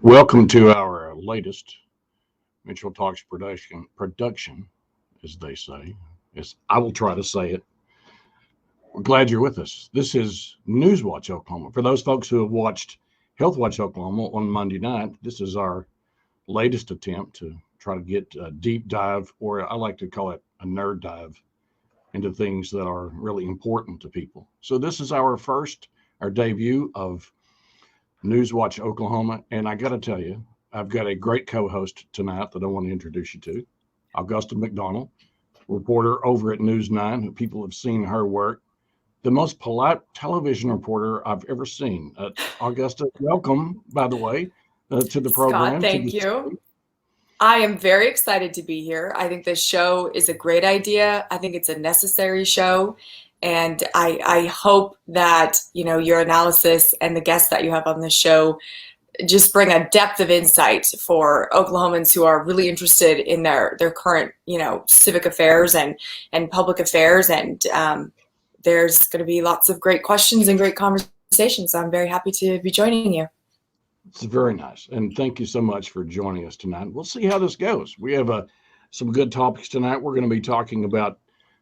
Welcome to our latest Mitchell Talks production, as they say. As I will try to say it. We're glad you're with us. This is Newswatch Oklahoma. For those folks who have watched Health Watch Oklahoma on Monday night, this is our latest attempt to try to get a deep dive, or I like to call it a nerd dive, into things that are really important to people. So this is our debut of Newswatch Oklahoma. And I got to tell you, I've got a great co-host tonight that I want to introduce you to, Augusta McDonald, reporter over at News 9, who people have seen her work. The most polite television reporter I've ever seen. Augusta, welcome, by the way, to the program. Scott, thank you. I am very excited to be here. I think this show is a great idea. I think it's a necessary show. And I hope that, your analysis and the guests that you have on the show just bring a depth of insight for Oklahomans who are really interested in their current, civic affairs and public affairs. And there's going to be lots of great questions and great conversations. So I'm very happy to be joining you. It's very nice. And thank you so much for joining us tonight. We'll see how this goes. We have some good topics tonight. We're going to be talking about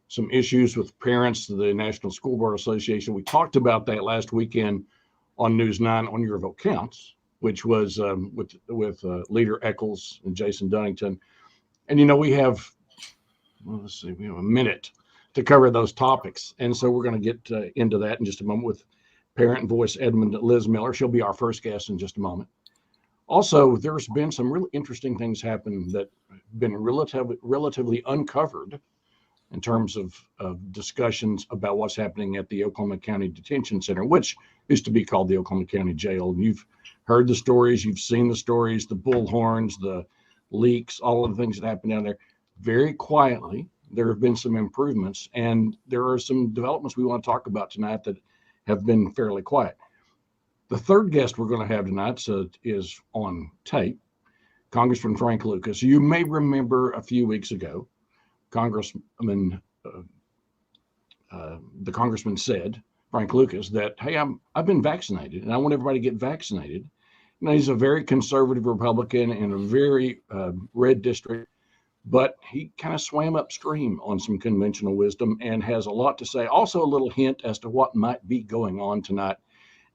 some issues with parents, the National School Board Association. We talked about that last weekend on News 9 on Your Vote Counts, which was with Leader Eccles and Jason Dunnington. And, we have a minute to cover those topics. And so we're going to get into that in just a moment with Parent Voice Edmond Liz Miller. She'll be our first guest in just a moment. Also, there's been some really interesting things happen that have been relatively uncovered in terms of discussions about what's happening at the Oklahoma County Detention Center, which used to be called the Oklahoma County Jail. And you've heard the stories, you've seen the stories, the bullhorns, the leaks, all of the things that happen down there. Very quietly, there have been some improvements, and there are some developments we want to talk about tonight that have been fairly quiet. The third guest we're going to have tonight is on tape, Congressman Frank Lucas. You may remember a few weeks ago, the congressman said, Frank Lucas, that, hey, I've been vaccinated and I want everybody to get vaccinated. He's a very conservative Republican in a very red district, but he kind of swam upstream on some conventional wisdom and has a lot to say. Also a little hint as to what might be going on tonight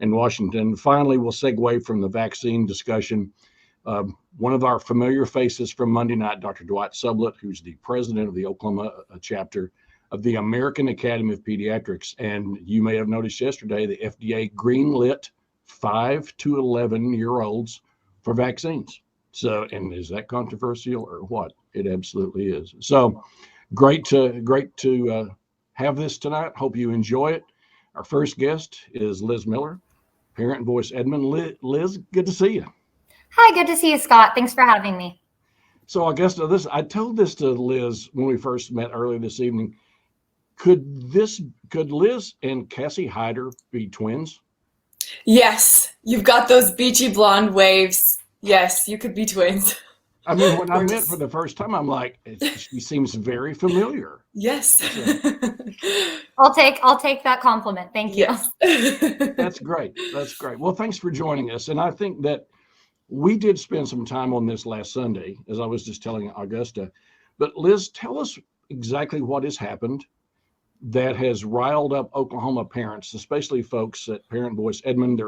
in Washington. Finally, we'll segue from the vaccine discussion. One of our familiar faces from Monday night, Dr. Dwight Sublett, who's the president of the Oklahoma chapter of the American Academy of Pediatrics. And you may have noticed yesterday, the FDA greenlit 5 to 11-year-olds for vaccines. So, and is that controversial or what? It absolutely is. So great to have this tonight. Hope you enjoy it. Our first guest is Liz Miller, Parent Voice Edmond. Liz, good to see you. Hi, good to see you, Scott. Thanks for having me. So Augusta, I told this to Liz when we first met earlier this evening. Could Liz and Cassie Hyder be twins? Yes, you've got those beachy blonde waves. Yes, you could be twins. I mean, when I met for the first time, I'm like, she seems very familiar. Yes. So, I'll take that compliment. Thank you. Yes. That's great. Well, thanks for joining us. And I think that we did spend some time on this last Sunday, as I was just telling Augusta. But Liz, tell us exactly what has happened that has riled up Oklahoma parents, especially folks at Parent Voice Edmond.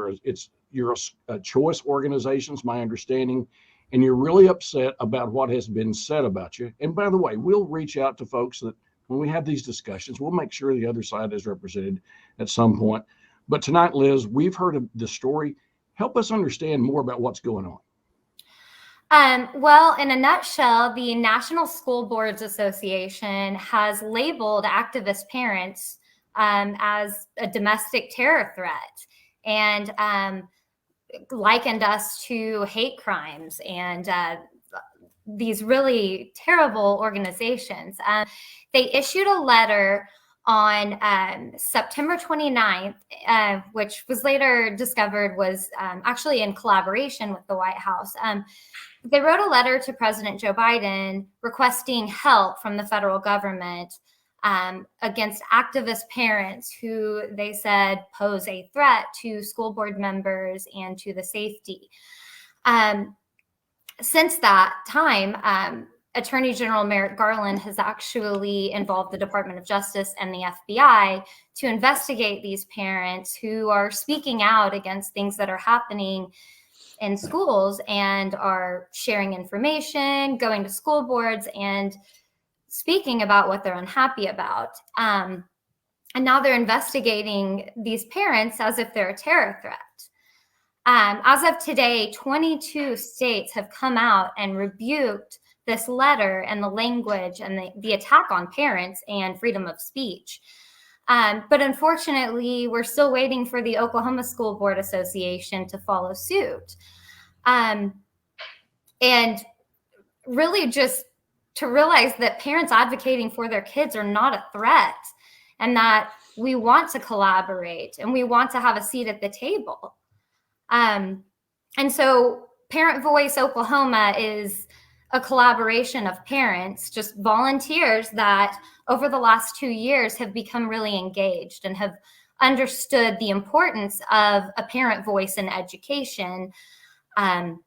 You're a choice organization's my understanding, and you're really upset about what has been said about you. And by the way, we'll reach out to folks that when we have these discussions, we'll make sure the other side is represented at some point. But tonight, Liz, we've heard of the story. Help us understand more about what's going on. Well, in a nutshell, the National School Boards Association has labeled activist parents as a domestic terror threat and likened us to hate crimes and these really terrible organizations. They issued a letter on September 29th, which was later discovered was actually in collaboration with the White House. They wrote a letter to President Joe Biden requesting help from the federal government against activist parents who they said pose a threat to school board members and to the safety. Since that time, Attorney General Merrick Garland has actually involved the Department of Justice and the FBI to investigate these parents who are speaking out against things that are happening in schools and are sharing information, going to school boards, and speaking about what they're unhappy about. And now they're investigating these parents as if they're a terror threat. As of today, 22 states have come out and rebuked this letter and the language and the attack on parents and freedom of speech. But unfortunately, we're still waiting for the Oklahoma School Board Association to follow suit. And really just to realize that parents advocating for their kids are not a threat, and that we want to collaborate and we want to have a seat at the table. And so Parent Voice Oklahoma is a collaboration of parents, just volunteers that over the last 2 years have become really engaged and have understood the importance of a parent voice in education. And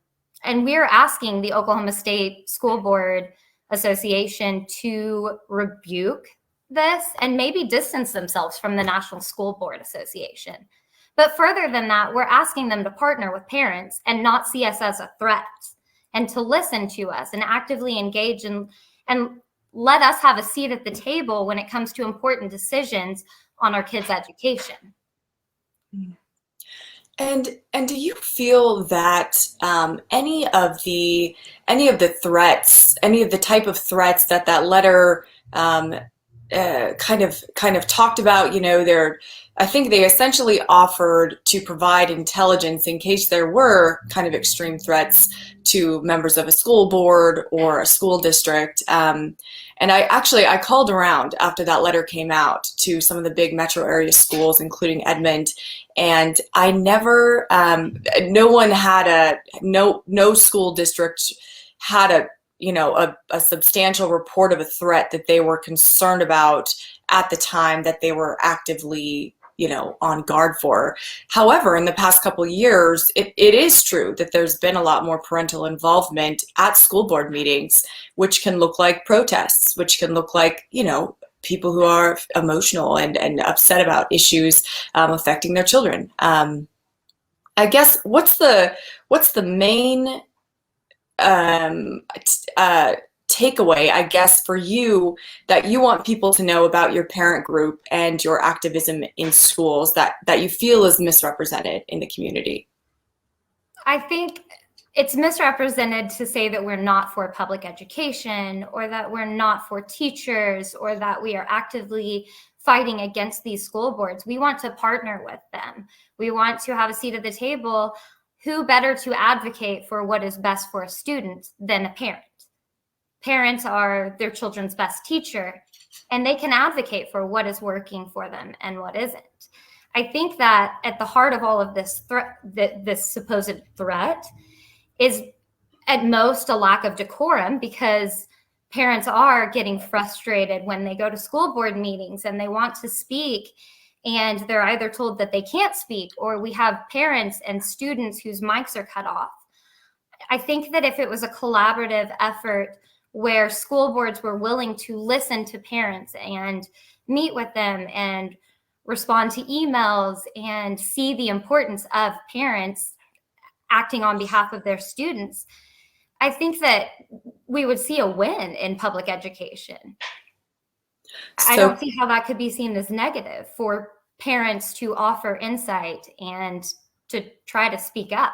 we're asking the Oklahoma State School Board Association to rebuke this and maybe distance themselves from the National School Board Association. But further than that, we're asking them to partner with parents and not see us as a threat, and to listen to us and actively engage and let us have a seat at the table when it comes to important decisions on our kids' education. And do you feel that any of the threats, any of the type of threats that letter kind of talked about, I think they essentially offered to provide intelligence in case there were kind of extreme threats to members of a school board or a school district. And I called around after that letter came out to some of the big metro area schools, including Edmond, and I never, no school district had a substantial report of a threat that they were concerned about at the time that they were actively on guard for. However, in the past couple of years, it is true that there's been a lot more parental involvement at school board meetings, which can look like protests, which can look like, people who are emotional and upset about issues affecting their children. I guess what's the main takeaway, I guess, for you that you want people to know about your parent group and your activism in schools that you feel is misrepresented in the community? I think it's misrepresented to say that we're not for public education, or that we're not for teachers, or that we are actively fighting against these school boards. We want to partner with them. We want to have a seat at the table. Who better to advocate for what is best for a student than a parent? Parents are their children's best teacher, and they can advocate for what is working for them and what isn't. I think that at the heart of all of this this supposed threat is at most a lack of decorum, because parents are getting frustrated when they go to school board meetings and they want to speak, and they're either told that they can't speak, or we have parents and students whose mics are cut off. I think that if it was a collaborative effort where school boards were willing to listen to parents and meet with them and respond to emails and see the importance of parents acting on behalf of their students, I think that we would see a win in public education. I don't see how that could be seen as negative for parents to offer insight and to try to speak up.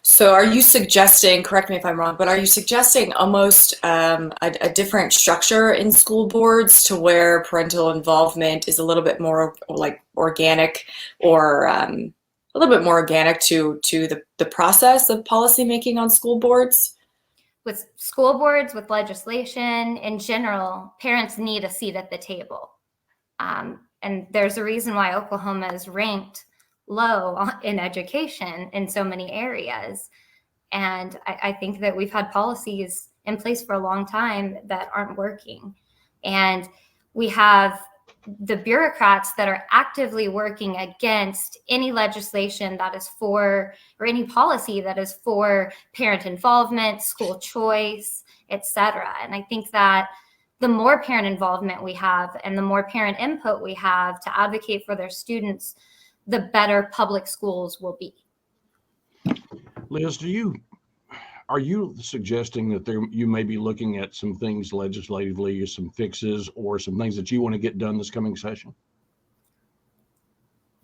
So are you suggesting, correct me if I'm wrong, but are you suggesting almost a different structure in school boards to where parental involvement is a little bit more like organic, or a little bit more organic to the process of policymaking on school boards? With school boards, with legislation in general, parents need a seat at the table. And there's a reason why Oklahoma is ranked low in education in so many areas. And I think that we've had policies in place for a long time that aren't working. And we have the bureaucrats that are actively working against any legislation that is for, or any policy that is for parent involvement, school choice, etc. And I think that the more parent involvement we have and the more parent input we have to advocate for their students, the better public schools will be. Liz, are you suggesting that you may be looking at some things legislatively, some fixes or some things that you want to get done this coming session?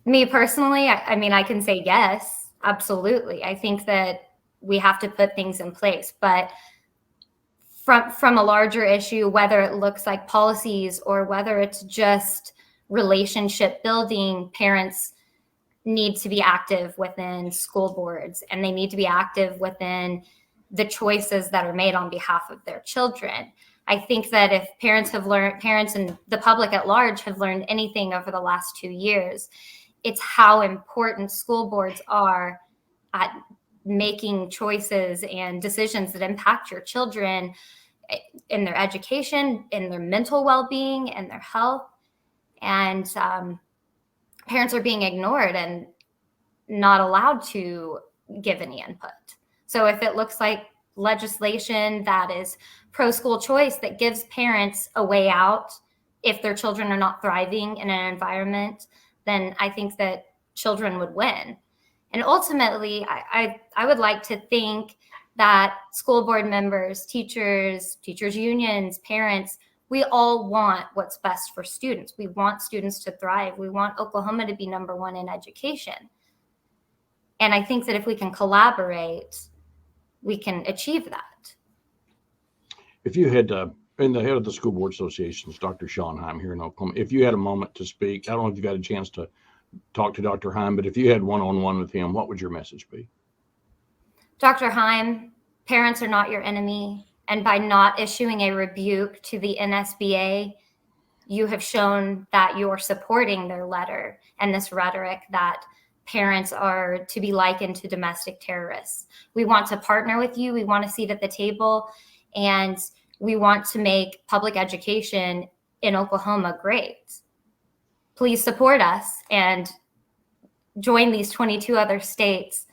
Me personally, I mean, I can say yes, absolutely. I think that we have to put things in place, but from a larger issue, whether it looks like policies or whether it's just relationship building, parents need to be active within school boards, and they need to be active within the choices that are made on behalf of their children. I think that if parents and the public at large have learned anything over the last 2 years, it's how important school boards are at making choices and decisions that impact your children in their education, in their mental well-being, and their health. And parents are being ignored and not allowed to give any input. So if it looks like legislation that is pro-school choice that gives parents a way out if their children are not thriving in an environment, then I think that children would win. And ultimately, I would like to think that school board members, teachers unions, parents, we all want what's best for students. We want students to thrive. We want Oklahoma to be #1 in education. And I think that if we can collaborate, we can achieve that. If you had, in the head of the school board associations, Dr. Sean Heim here in Oklahoma, if you had a moment to speak, I don't know if you got a chance to talk to Dr. Heim, but if you had one-on-one with him, what would your message be? Dr. Heim, parents are not your enemy. And by not issuing a rebuke to the NSBA, you have shown that you're supporting their letter and this rhetoric that parents are to be likened to domestic terrorists. We want to partner with you. We want a seat at the table, and we want to make public education in Oklahoma great. Please support us and join these 22 other states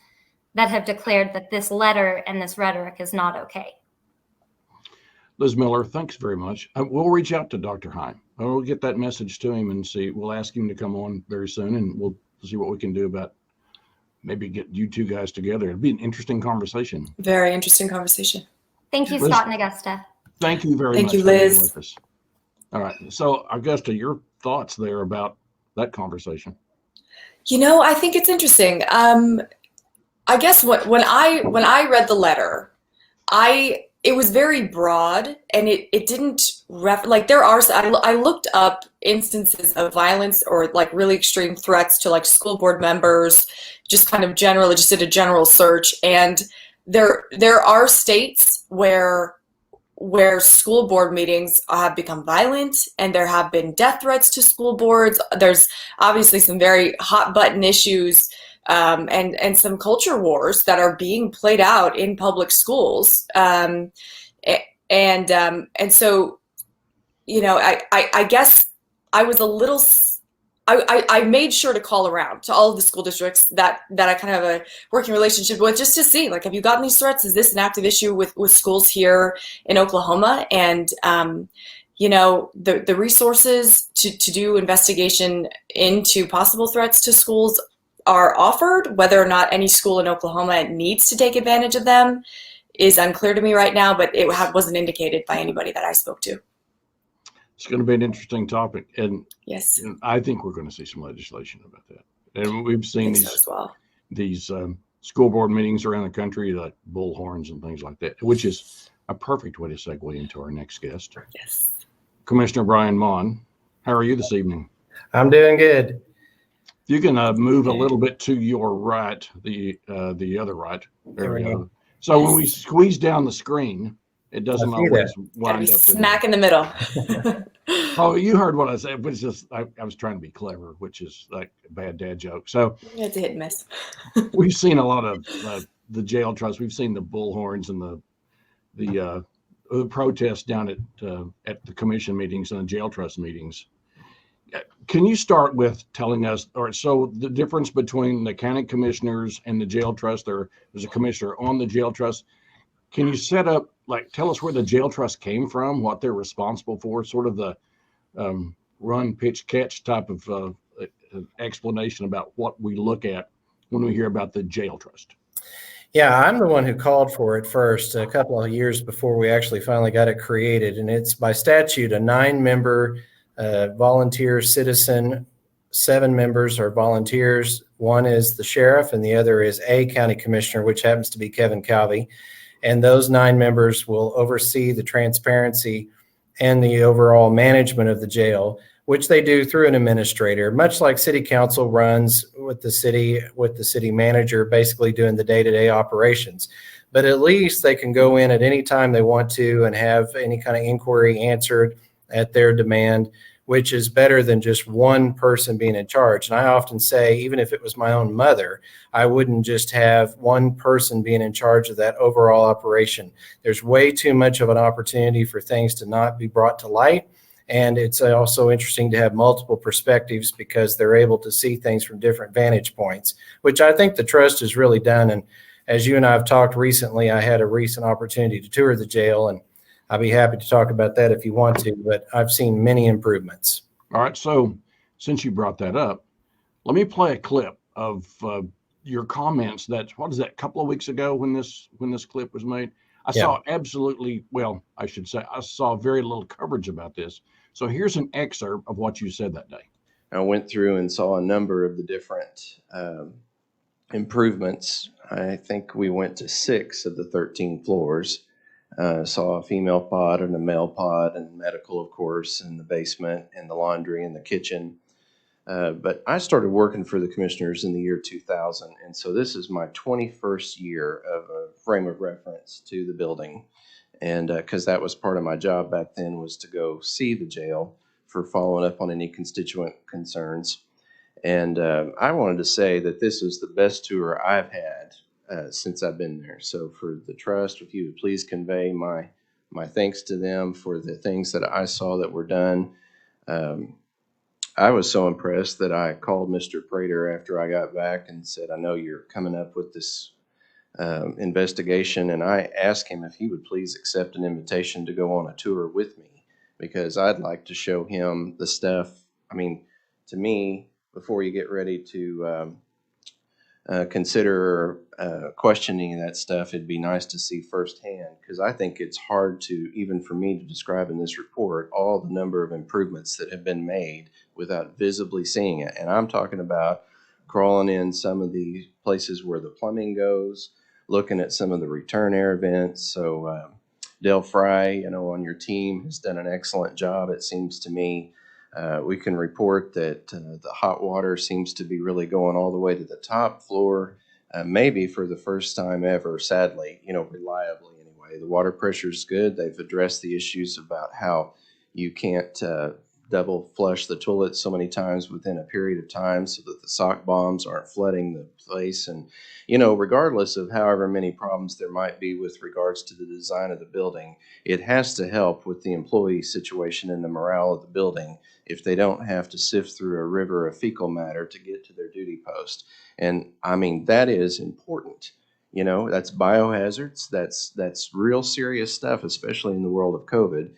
that have declared that this letter and this rhetoric is not okay. Liz Miller, thanks very much. We'll reach out to Dr. Heim. We'll get that message to him and see. We'll ask him to come on very soon, and we'll see what we can do about maybe get you two guys together. It'd be an interesting conversation. Very interesting conversation. Thank you, Liz, Scott and Augusta. Thank you very much. Thank you, for being Liz. with us. All right. So, Augusta, your thoughts there about that conversation? I think it's interesting. I guess when I read the letter, it was very broad, and it didn't I looked up instances of violence or like really extreme threats to like school board members, just kind of just did a general search, and there are states where school board meetings have become violent, and there have been death threats to school boards. There's obviously some very hot button issues and some culture wars that are being played out in public schools. And so, I guess I was a little, I made sure to call around to all of the school districts that I kind of have a working relationship with, just to see, like, have you gotten these threats? Is this an active issue with schools here in Oklahoma? And, the resources to do investigation into possible threats to schools are offered. Whether or not any school in Oklahoma needs to take advantage of them is unclear to me right now, but it wasn't indicated by anybody that I spoke to. It's going to be an interesting topic, and yes, I think we're going to see some legislation about that. And we've seen these school board meetings around the country, like bullhorns and things like that, which is a perfect way to segue into our next guest. Yes, Commissioner Brian Maughan, how are you this evening? I'm doing good. You can move a little bit to your right, the other right. There we go. So when we squeeze down the screen, it doesn't always wind up smack in the middle. Oh, you heard what I said. It was just I was trying to be clever, which is like a bad dad joke. So it's a hit and miss. We've seen a lot of the jail trusts. We've seen the bullhorns and the protests down at the commission meetings and the jail trust meetings. Can you start with telling us, or so the difference between the county commissioners and the jail trust? There's a commissioner on the jail trust. Can you set up, like, tell us where the jail trust came from, what they're responsible for, sort of the run, pitch, catch type of explanation about what we look at when we hear about the jail trust? Yeah, I'm the one who called for it first a couple of years before we actually finally got it created. And it's by statute a 9-member volunteer citizen. 7 members are volunteers. One is the sheriff and the other is a county commissioner, which happens to be Kevin Calvey. And those 9 members will oversee the transparency and the overall management of the jail, which they do through an administrator, much like city council runs with the city manager, basically doing the day-to-day operations. But at least they can go in at any time they want to and have any kind of inquiry answered at their demand, which is better than just one person being in charge. And I often say, even if it was my own mother, I wouldn't just have one person being in charge of that overall operation. There's way too much of an opportunity for things to not be brought to light. And it's also interesting to have multiple perspectives because they're able to see things from different vantage points, which I think the trust has really done. And as you and I have talked recently, I had a recent opportunity to tour the jail, and I'll be happy to talk about that if you want to, but I've seen many improvements. All right. So since you brought that up, let me play a clip of your comments. What is that, a couple of weeks ago when this clip was made? I saw absolutely, well, I should say, I saw very little coverage about this. So here's an excerpt of what you said that day. I went through and saw a number of the different improvements. I think we went to 6 of the 13 floors. Saw a female pod and a male pod and medical, of course, in the basement and the laundry and the kitchen. But I started working for the commissioners in the year 2000. And so this is my 21st year of a frame of reference to the building. And because that was part of my job back then, was to go see the jail for following up on any constituent concerns. And I wanted to say that this was the best tour I've had since I've been there. So for the trust, if you would please convey my thanks to them for the things that I saw that were done. I was so impressed that I called Mr. Prater after I got back and said, I know you're coming up with this investigation. And I asked him if he would please accept an invitation to go on a tour with me, because I'd like to show him the stuff. I mean, to me, before you get ready to consider questioning that stuff, it'd be nice to see firsthand, because I think it's hard to, even for me to describe in this report, all the number of improvements that have been made without visibly seeing it. And I'm talking about crawling in some of the places where the plumbing goes, looking at some of the return air vents. So Del Fry, on your team has done an excellent job, it seems to me. We can report that the hot water seems to be really going all the way to the top floor, maybe for the first time ever, sadly, reliably anyway. The water pressure is good. They've addressed the issues about how you can't double flush the toilet so many times within a period of time so that the sock bombs aren't flooding the place. And, regardless of however many problems there might be with regards to the design of the building, it has to help with the employee situation and the morale of the building if they don't have to sift through a river of fecal matter to get to their duty post. And I mean, that is important. That's biohazards. That's real serious stuff, especially in the world of COVID.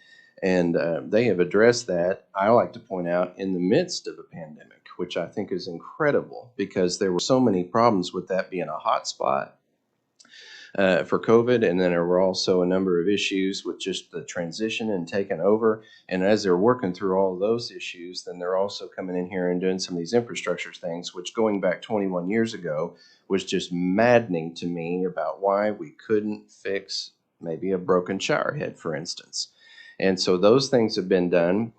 And they have addressed that, I like to point out, in the midst of a pandemic, which I think is incredible, because there were so many problems with that being a hot spot for COVID. And then there were also a number of issues with just the transition and taking over. And as they're working through all of those issues, then they're also coming in here and doing some of these infrastructure things, which going back 21 years ago was just maddening to me, about why we couldn't fix maybe a broken shower head, for instance. And so those things have been done.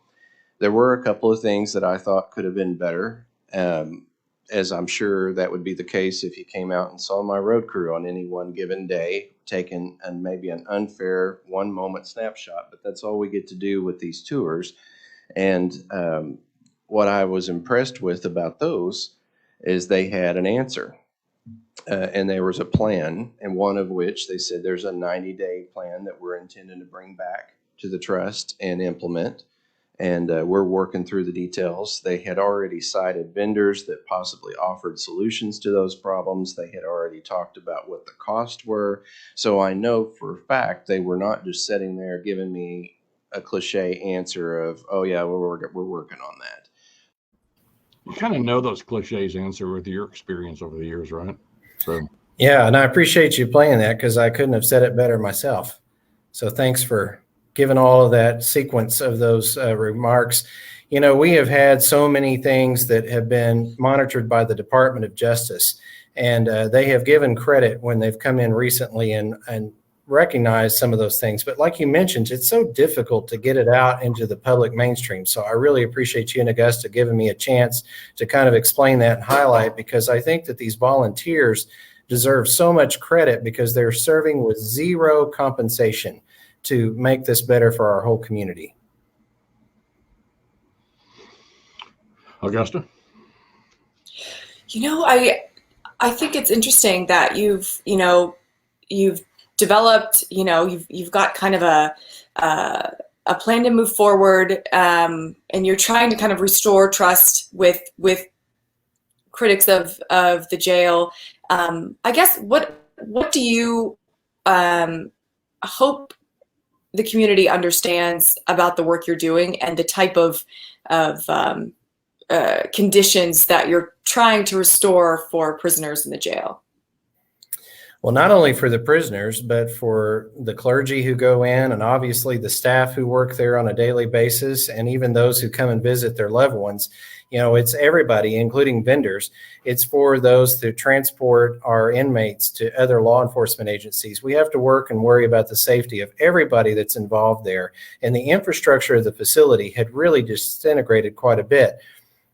There were a couple of things that I thought could have been better, as I'm sure that would be the case if you came out and saw my road crew on any one given day, taking maybe an unfair one-moment snapshot. But that's all we get to do with these tours. And what I was impressed with about those is they had an answer. And there was a plan, and one of which they said there's a 90-day plan that we're intending to bring back to the trust and implement. and we're working through the details. They had already cited vendors that possibly offered solutions to those problems. They had already talked about what the costs were. So I know for a fact they were not just sitting there giving me a cliche answer of, oh yeah, we're working on that. You kind of know those cliches answer with your experience over the years, right? So yeah, and I appreciate you playing that because I couldn't have said it better myself. So thanks for giving all of that sequence of those remarks. You know, we have had so many things that have been monitored by the Department of Justice, and they have given credit when they've come in recently and recognized some of those things. But like you mentioned, it's so difficult to get it out into the public mainstream. So I really appreciate you and Augusta giving me a chance to kind of explain that and highlight, because I think that these volunteers deserve so much credit because they're serving with zero compensation to make this better for our whole community. Augusta? You know, I think it's interesting that you've developed, you've got kind of a plan to move forward, and you're trying to kind of restore trust with critics of the jail. I guess what do you hope the community understands about the work you're doing and the type of conditions that you're trying to restore for prisoners in the jail? Well, not only for the prisoners, but for the clergy who go in, and obviously the staff who work there on a daily basis, and even those who come and visit their loved ones. You know, it's everybody, including vendors. It's for those that transport our inmates to other law enforcement agencies. We have to work and worry about the safety of everybody that's involved there. And the infrastructure of the facility had really disintegrated quite a bit.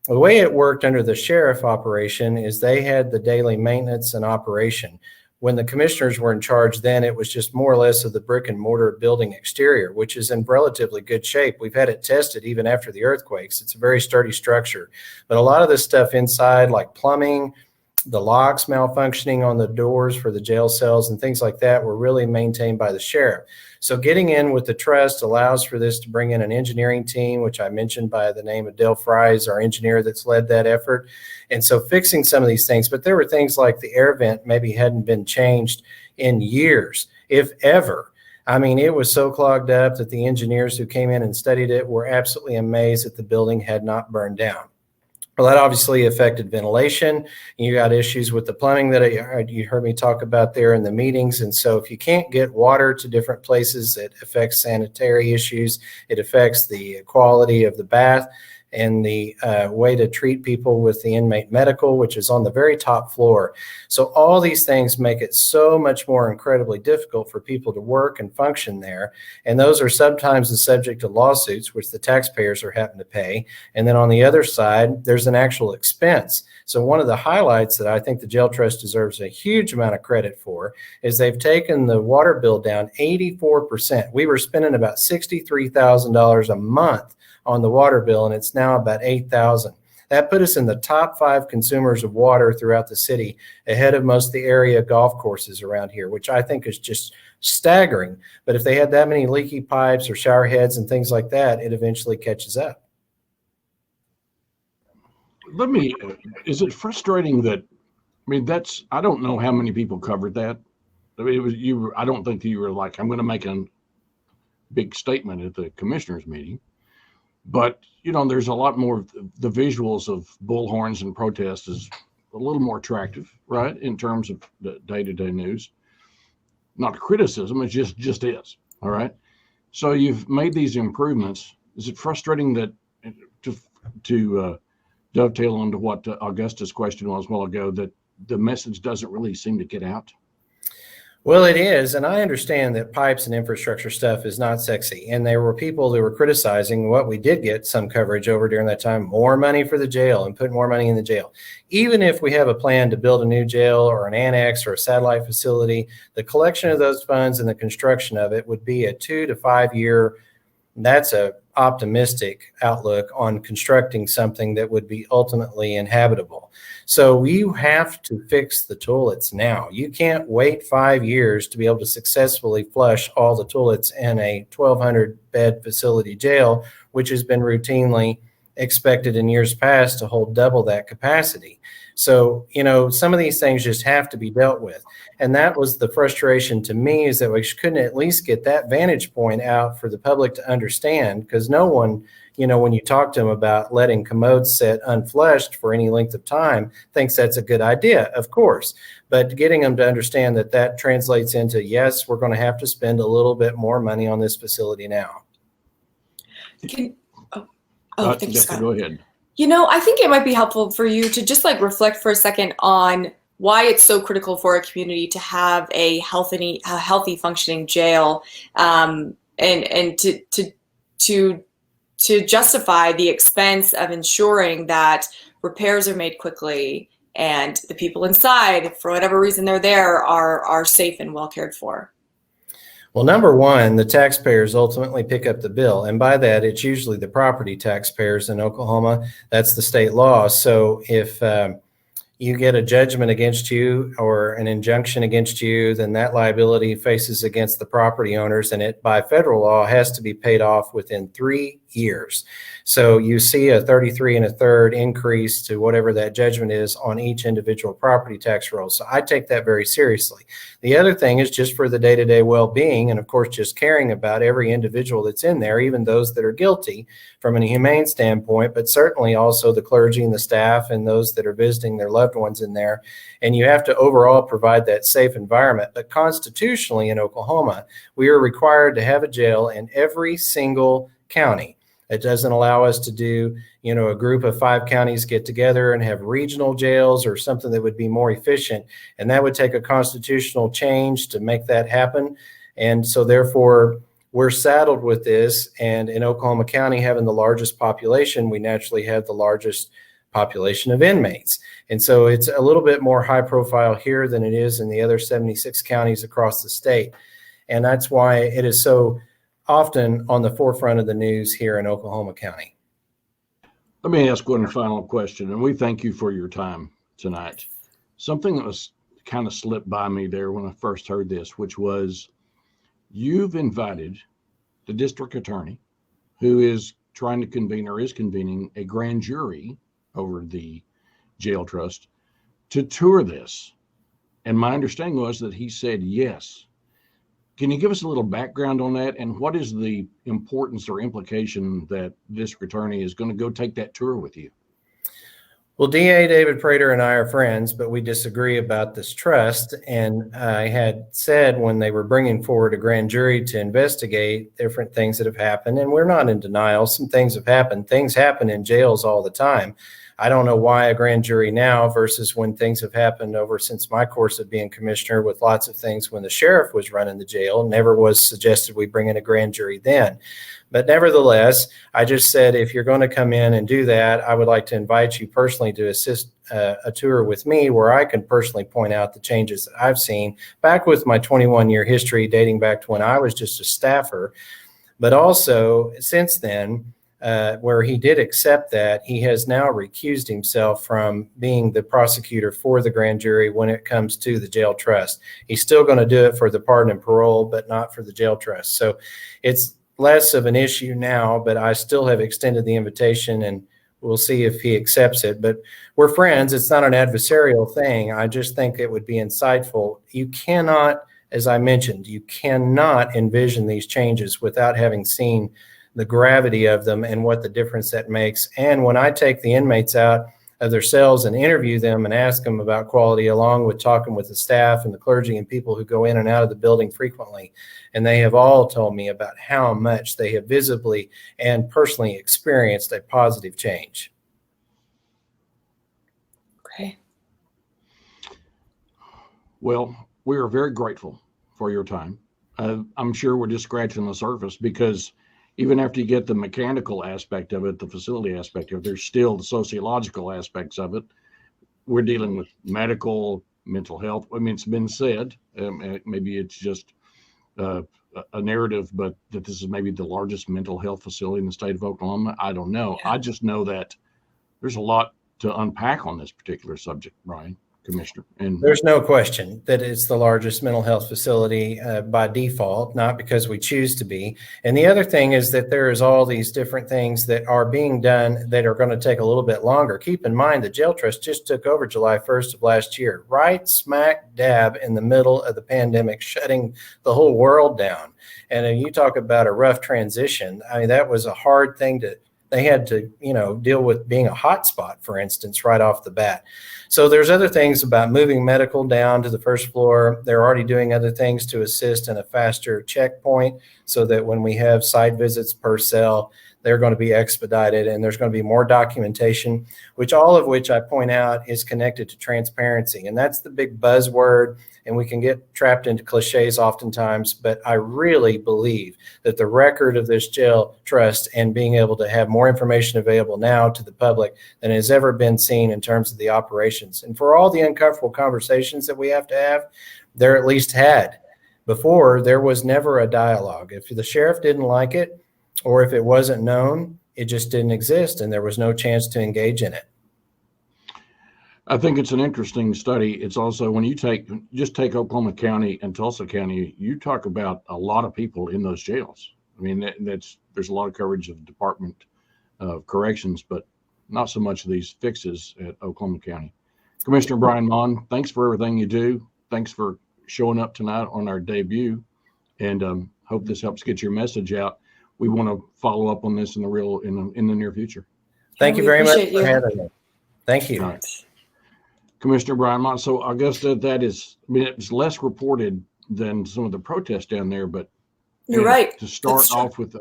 The way it worked under the sheriff operation is they had the daily maintenance and operation. When the commissioners were in charge, then it was just more or less of the brick and mortar building exterior, which is in relatively good shape. We've had it tested even after the earthquakes. It's a very sturdy structure. But a lot of the stuff inside, like plumbing, the locks malfunctioning on the doors for the jail cells and things like that, were really maintained by the sheriff. So getting in with the trust allows for this to bring in an engineering team, which I mentioned by the name of Dale Fries, our engineer that's led that effort. And so fixing some of these things, but there were things like the air vent maybe hadn't been changed in years, if ever. I mean, it was so clogged up that the engineers who came in and studied it were absolutely amazed that the building had not burned down. Well, that obviously affected ventilation. You got issues with the plumbing that you heard me talk about there in the meetings. And so if you can't get water to different places, it affects sanitary issues. It affects the quality of the bath and the way to treat people with the inmate medical, which is on the very top floor. So all these things make it so much more incredibly difficult for people to work and function there. And those are sometimes the subject of lawsuits, which the taxpayers are having to pay. And then on the other side, there's an actual expense. So one of the highlights that I think the Jail Trust deserves a huge amount of credit for is they've taken the water bill down 84%. We were spending about $63,000 a month on the water bill, and it's now about $8,000. That put us in the top 5 consumers of water throughout the city, ahead of most of the area golf courses around here, which I think is just staggering. But if they had that many leaky pipes or shower heads and things like that, it eventually catches up. Is it frustrating that, I mean, I don't know how many people covered that. I mean, I don't think that you were like, I'm going to make a big statement at the commissioners meeting. But, you know, there's a lot more, the visuals of bullhorns and protests is a little more attractive, right, in terms of the day-to-day news. Not criticism, it just is, all right? So you've made these improvements. Is it frustrating that, to dovetail onto what Augusta's question was a while ago, that the message doesn't really seem to get out? Well, it is, and I understand that pipes and infrastructure stuff is not sexy, and there were people who were criticizing what we did get some coverage over during that time, more money for the jail and put more money in the jail. Even if we have a plan to build a new jail or an annex or a satellite facility, the collection of those funds and the construction of it would be a 2 to 5 year that's a optimistic outlook on constructing something that would be ultimately inhabitable. So you have to fix the toilets now. You can't wait 5 years to be able to successfully flush all the toilets in a 1,200 bed facility jail, which has been routinely expected in years past to hold double that capacity. So, some of these things just have to be dealt with. And that was the frustration to me, is that we couldn't at least get that vantage point out for the public to understand, because no one, when you talk to them about letting commodes sit unflushed for any length of time, thinks that's a good idea, of course. But getting them to understand that that translates into, yes, we're going to have to spend a little bit more money on this facility now. Thank you, Scott. Go ahead. I think it might be helpful for you to just reflect for a second on why it's so critical for a community to have a healthy functioning jail, and to justify the expense of ensuring that repairs are made quickly and the people inside, for whatever reason they're there, are safe and well cared for. Well, number one, the taxpayers ultimately pick up the bill. And by that, it's usually the property taxpayers in Oklahoma. That's the state law. So if you get a judgment against you or an injunction against you, then that liability faces against the property owners, and it, by federal law, has to be paid off within 3 years. So you see a 33 1/3 increase to whatever that judgment is on each individual property tax roll. So I take that very seriously. The other thing is just for the day-to-day well-being, and of course, just caring about every individual that's in there, even those that are guilty from a humane standpoint, but certainly also the clergy and the staff and those that are visiting their loved ones in there. And you have to overall provide that safe environment. But constitutionally in Oklahoma, we are required to have a jail in every single county. It doesn't allow us to do, a group of 5 counties get together and have regional jails or something that would be more efficient. And that would take a constitutional change to make that happen. And so therefore, we're saddled with this. And in Oklahoma County, having the largest population, we naturally have the largest population of inmates. And so it's a little bit more high profile here than it is in the other 76 counties across the state. And that's why it is so often on the forefront of the news here in Oklahoma County. Let me ask one final question, and we thank you for your time tonight. Something that was kind of slipped by me there when I first heard this, which was you've invited the district attorney, who is trying to convene or is convening a grand jury over the jail trust, to tour this. And my understanding was that he said yes. Can you give us a little background on that? And what is the importance or implication that district attorney is going to go take that tour with you? Well, DA David Prater and I are friends, but we disagree about this trust. And I had said when they were bringing forward a grand jury to investigate different things that have happened, and we're not in denial. Some things have happened. Things happen in jails all the time. I don't know why a grand jury now versus when things have happened over since my course of being commissioner, with lots of things when the sheriff was running the jail. Never was suggested we bring in a grand jury then. But nevertheless, I just said, if you're going to come in and do that, I would like to invite you personally to assist a tour with me, where I can personally point out the changes that I've seen back with my 21-year history dating back to when I was just a staffer. But also since then, where he did accept that, he has now recused himself from being the prosecutor for the grand jury when it comes to the jail trust. He's still going to do it for the pardon and parole, but not for the jail trust. So it's less of an issue now, but I still have extended the invitation, and we'll see if he accepts it. But we're friends. It's not an adversarial thing. I just think it would be insightful. You cannot, as I mentioned, you cannot envision these changes without having seen the gravity of them and what the difference that makes. And when I take the inmates out of their cells and interview them and ask them about quality, along with talking with the staff and the clergy and people who go in and out of the building frequently, and they have all told me about how much they have visibly and personally experienced a positive change. Okay. Well, we are very grateful for your time. I'm sure we're just scratching the surface, because even after you get the mechanical aspect of it, the facility aspect of it, there's still the sociological aspects of it. We're dealing with medical, mental health. I mean, it's been said, maybe it's just a narrative, but that this is maybe the largest mental health facility in the state of Oklahoma. I don't know. I just know that there's a lot to unpack on this particular subject, Brian, Commissioner. And there's no question that it's the largest mental health facility by default, not because we choose to be. And the other thing is that there is all these different things that are being done that are going to take a little bit longer. Keep in mind, the jail trust just took over July 1st of last year, right smack dab in the middle of the pandemic, shutting the whole world down. And you talk about a rough transition. I mean, that was a hard thing they had to, deal with being a hotspot, for instance, right off the bat. So there's other things about moving medical down to the first floor. They're already doing other things to assist in a faster checkpoint so that when we have site visits per cell, they're going to be expedited, and there's going to be more documentation, all of which I point out is connected to transparency. And that's the big buzzword, and we can get trapped into cliches oftentimes, but I really believe that the record of this jail trust and being able to have more information available now to the public than has ever been seen in terms of the operations. And for all the uncomfortable conversations that we have to have, they're at least had. Before, there was never a dialogue. If the sheriff didn't like it, or if it wasn't known, it just didn't exist, and there was no chance to engage in it. I think it's an interesting study. It's also, when you take Oklahoma County and Tulsa County, you talk about a lot of people in those jails. I mean, there's a lot of coverage of the Department of Corrections, but not so much of these fixes at Oklahoma County. Commissioner Brian Maughan, thanks for everything you do. Thanks for showing up tonight on our debut, and hope this helps get your message out. We want to follow up on this in the near future. Thank you very much for having me. Thank you. Right. Commissioner Brian Maughan. So I guess that is, it's less reported than some of the protests down there, but you're right. To start off with,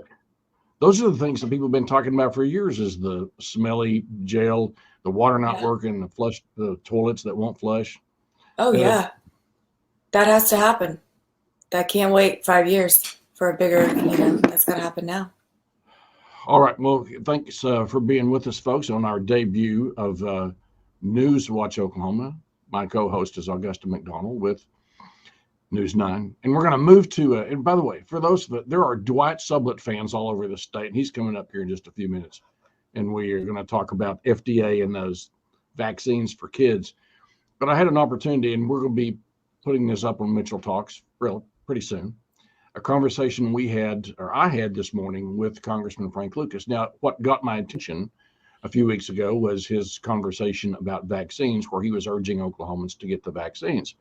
those are the things that people have been talking about for years: is the smelly jail, the water not working, the toilets that won't flush. Oh yeah, that has to happen. That can't wait 5 years. For a bigger, that's got to happen now. All right. Well, thanks for being with us, folks, on our debut of News Watch Oklahoma. My co-host is Augusta McDonald with News 9. And we're going to move to, and by the way, for those that there are Dwight Sublett fans all over the state, and he's coming up here in just a few minutes. And we are going to talk about FDA and those vaccines for kids. But I had an opportunity, and we're going to be putting this up on Mitchell Talks pretty soon. A conversation I had this morning with Congressman Frank Lucas. Now, what got my attention a few weeks ago was his conversation about vaccines, where he was urging Oklahomans to get the vaccines.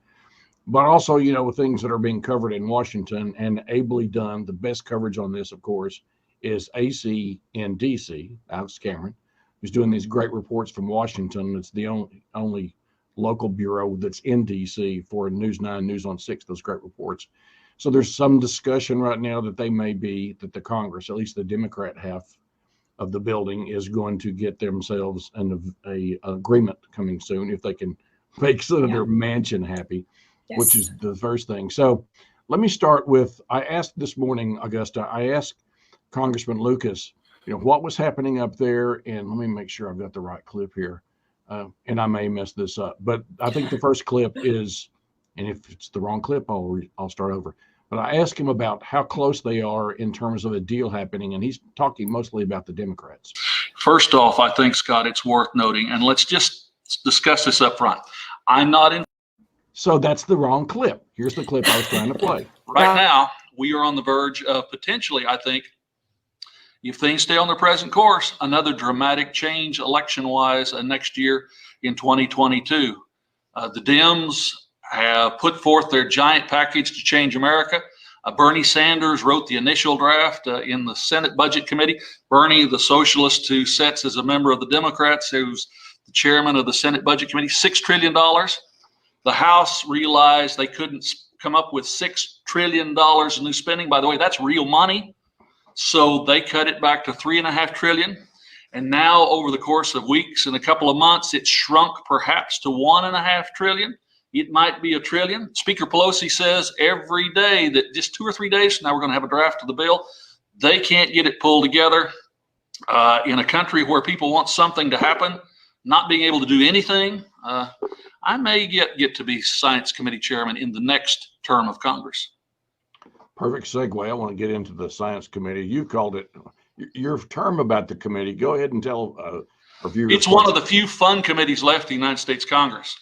But also, with things that are being covered in Washington and ably done, the best coverage on this, of course, is AC in DC, Alex Cameron, who's doing these great reports from Washington. It's the only local bureau that's in DC for News 9, News on 6, those great reports. So there's some discussion right now that that the Congress, at least the Democrat half of the building, is going to get themselves an agreement coming soon if they can make Senator Manchin happy, which is the first thing. So let me start with, I asked this morning, Augusta, I asked Congressman Lucas, what was happening up there, and let me make sure I've got the right clip here, and I may mess this up, but I think the first clip is, and if it's the wrong clip, I'll start over. But I asked him about how close they are in terms of a deal happening, and he's talking mostly about the Democrats. First off, I think, Scott, it's worth noting, and let's just discuss this up front. I'm not in. So that's the wrong clip. Here's the clip I was trying to play. Right now, we are on the verge of potentially, I think, if things stay on their present course, another dramatic change election-wise next year in 2022. The Dems have put forth their giant package to change America. Bernie Sanders wrote the initial draft in the Senate Budget Committee. Bernie, the socialist who sits as a member of the Democrats, who's the chairman of the Senate Budget Committee, $6 trillion. The House realized they couldn't come up with $6 trillion in new spending. By the way, that's real money. So they cut it back to $3.5 trillion. And now over the course of weeks and a couple of months, it's shrunk perhaps to $1.5 trillion. It might be $1 trillion. Speaker Pelosi says every day that just 2 or 3 days from now, we're going to have a draft of the bill. They can't get it pulled together in a country where people want something to happen, not being able to do anything. I may get to be Science Committee chairman in the next term of Congress. Perfect segue. I want to get into the science committee. You called it your term about the committee. Go ahead and tell our viewers. It's one of the few fun committees left in the United States Congress.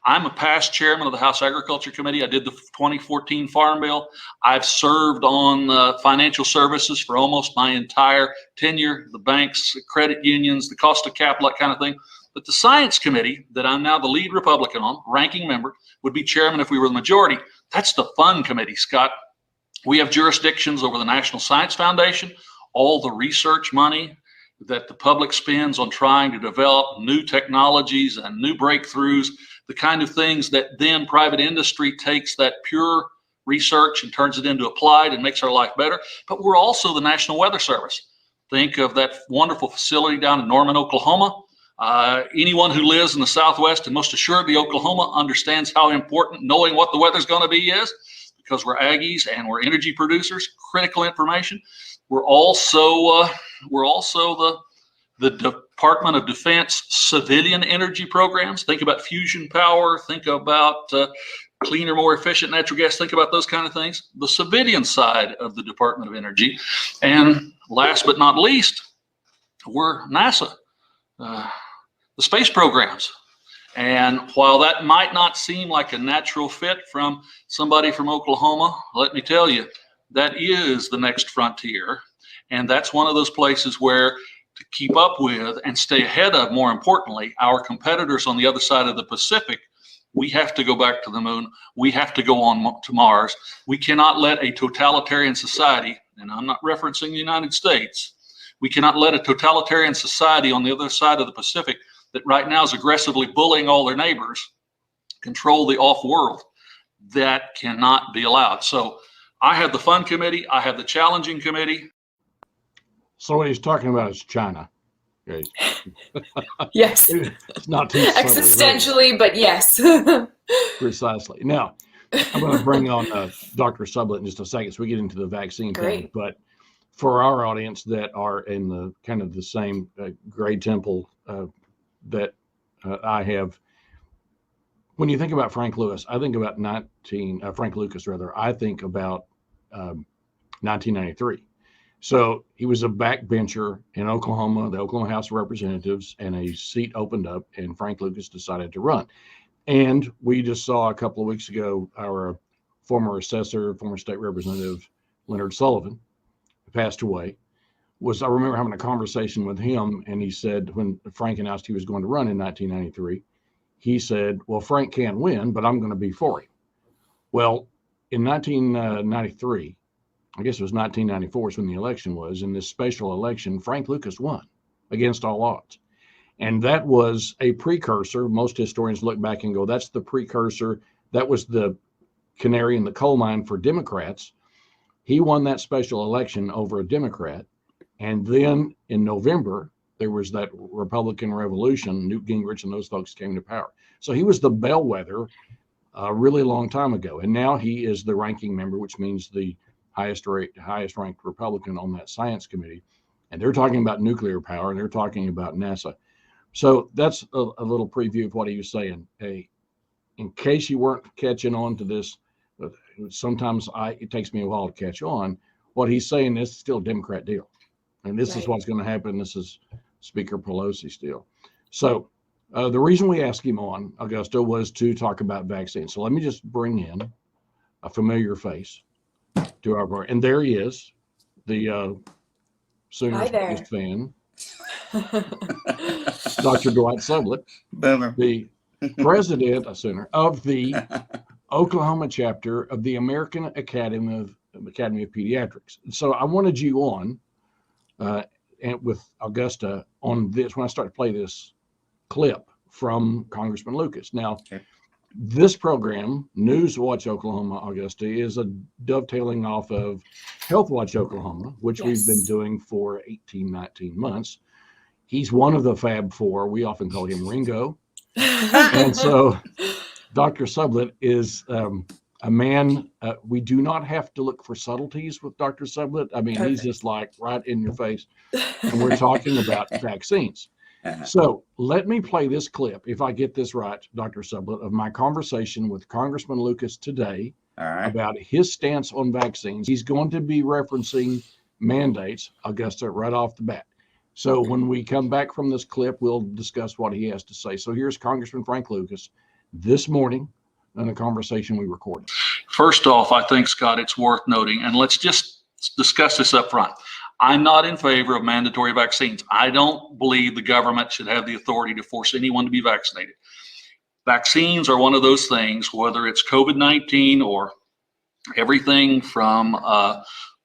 I'm a past chairman of the House Agriculture Committee. I did the 2014 Farm Bill. I've served on financial services for almost my entire tenure, the banks, credit unions, the cost of capital, that kind of thing. But the Science Committee, that I'm now the lead Republican on, ranking member, would be chairman if we were the majority. That's the fun committee, Scott. We have jurisdictions over the National Science Foundation, all the research money that the public spends on trying to develop new technologies and new breakthroughs, the kind of things that then private industry takes that pure research and turns it into applied and makes our life better. But we're also the National Weather Service. Think of that wonderful facility down in Norman, Oklahoma. Anyone who lives in the Southwest and most assuredly Oklahoma understands how important knowing what the weather's going to be is, because we're Aggies and we're energy producers, critical information. We're also the Department of Defense civilian energy programs. Think about fusion power, think about cleaner, more efficient natural gas, think about those kind of things. The civilian side of the Department of Energy. And last but not least, we're NASA, the space programs. And while that might not seem like a natural fit from somebody from Oklahoma, let me tell you, that is the next frontier. And that's one of those places where to keep up with and stay ahead of, more importantly, our competitors on the other side of the Pacific, we have to go back to the moon. We have to go on to Mars. We cannot let a totalitarian society, and I'm not referencing the United States, we cannot let a totalitarian society on the other side of the Pacific that right now is aggressively bullying all their neighbors control the off-world. That cannot be allowed. So I have the fun committee. I have the challenging committee. So what he's talking about is China. Okay. Yes. It's not too subtle, Existentially, but yes. Precisely. Now, I'm going to bring on Dr. Sublett in just a second so we get into the vaccine thing. But for our audience that are in the kind of the same grade temple that I have, when you think about Frank Lucas, I think about I think about 1993. So he was a backbencher in Oklahoma, the Oklahoma House of Representatives, and a seat opened up, and Frank Lucas decided to run. And we just saw a couple of weeks ago our former assessor, former state representative, Leonard Sullivan, who passed away. I remember having a conversation with him, and he said when Frank announced he was going to run in 1993, he said, well, Frank can't win, but I'm going to be for him. Well, in 1993, I guess it was 1994 is when the election was. In this special election, Frank Lucas won against all odds. And that was a precursor. Most historians look back and go, that's the precursor. That was the canary in the coal mine for Democrats. He won that special election over a Democrat. And then in November, there was that Republican revolution. Newt Gingrich and those folks came to power. So he was the bellwether a really long time ago. And now he is the ranking member, which means the highest ranked Republican on that science committee. And they're talking about nuclear power, and they're talking about NASA. So that's a little preview of what he was saying. Hey, in case you weren't catching on to this, sometimes it takes me a while to catch on. What he's saying is still a Democrat deal. And this is what's going to happen. This is Speaker Pelosi's deal. So the reason we asked him on, Augusto, was to talk about vaccines. So let me just bring in a familiar face to our board. And there he is, the Sooners biggest fan, Dr. Dwight Sublett, the president of the Oklahoma chapter of the American Academy of Pediatrics. So I wanted you on and with Augusta on this when I start to play this clip from Congressman Lucas. Now, this program, News Watch Oklahoma, Augusta, is a dovetailing off of Health Watch Oklahoma, which we've been doing for 18, 19 months. He's one of the Fab Four. We often call him Ringo. And so Dr. Sublett is a man, we do not have to look for subtleties with Dr. Sublett. I mean, he's just like right in your face. And we're talking about vaccines. So let me play this clip, if I get this right, Dr. Sublett, of my conversation with Congressman Lucas today All right. about his stance on vaccines. He's going to be referencing mandates, Augusta, right off the bat. So when we come back from this clip, we'll discuss what he has to say. So here's Congressman Frank Lucas this morning in a conversation we recorded. First off, I think, Scott, it's worth noting, and let's just discuss this up front. I'm not in favor of mandatory vaccines. I don't believe the government should have the authority to force anyone to be vaccinated. Vaccines are one of those things, whether it's COVID-19 or everything from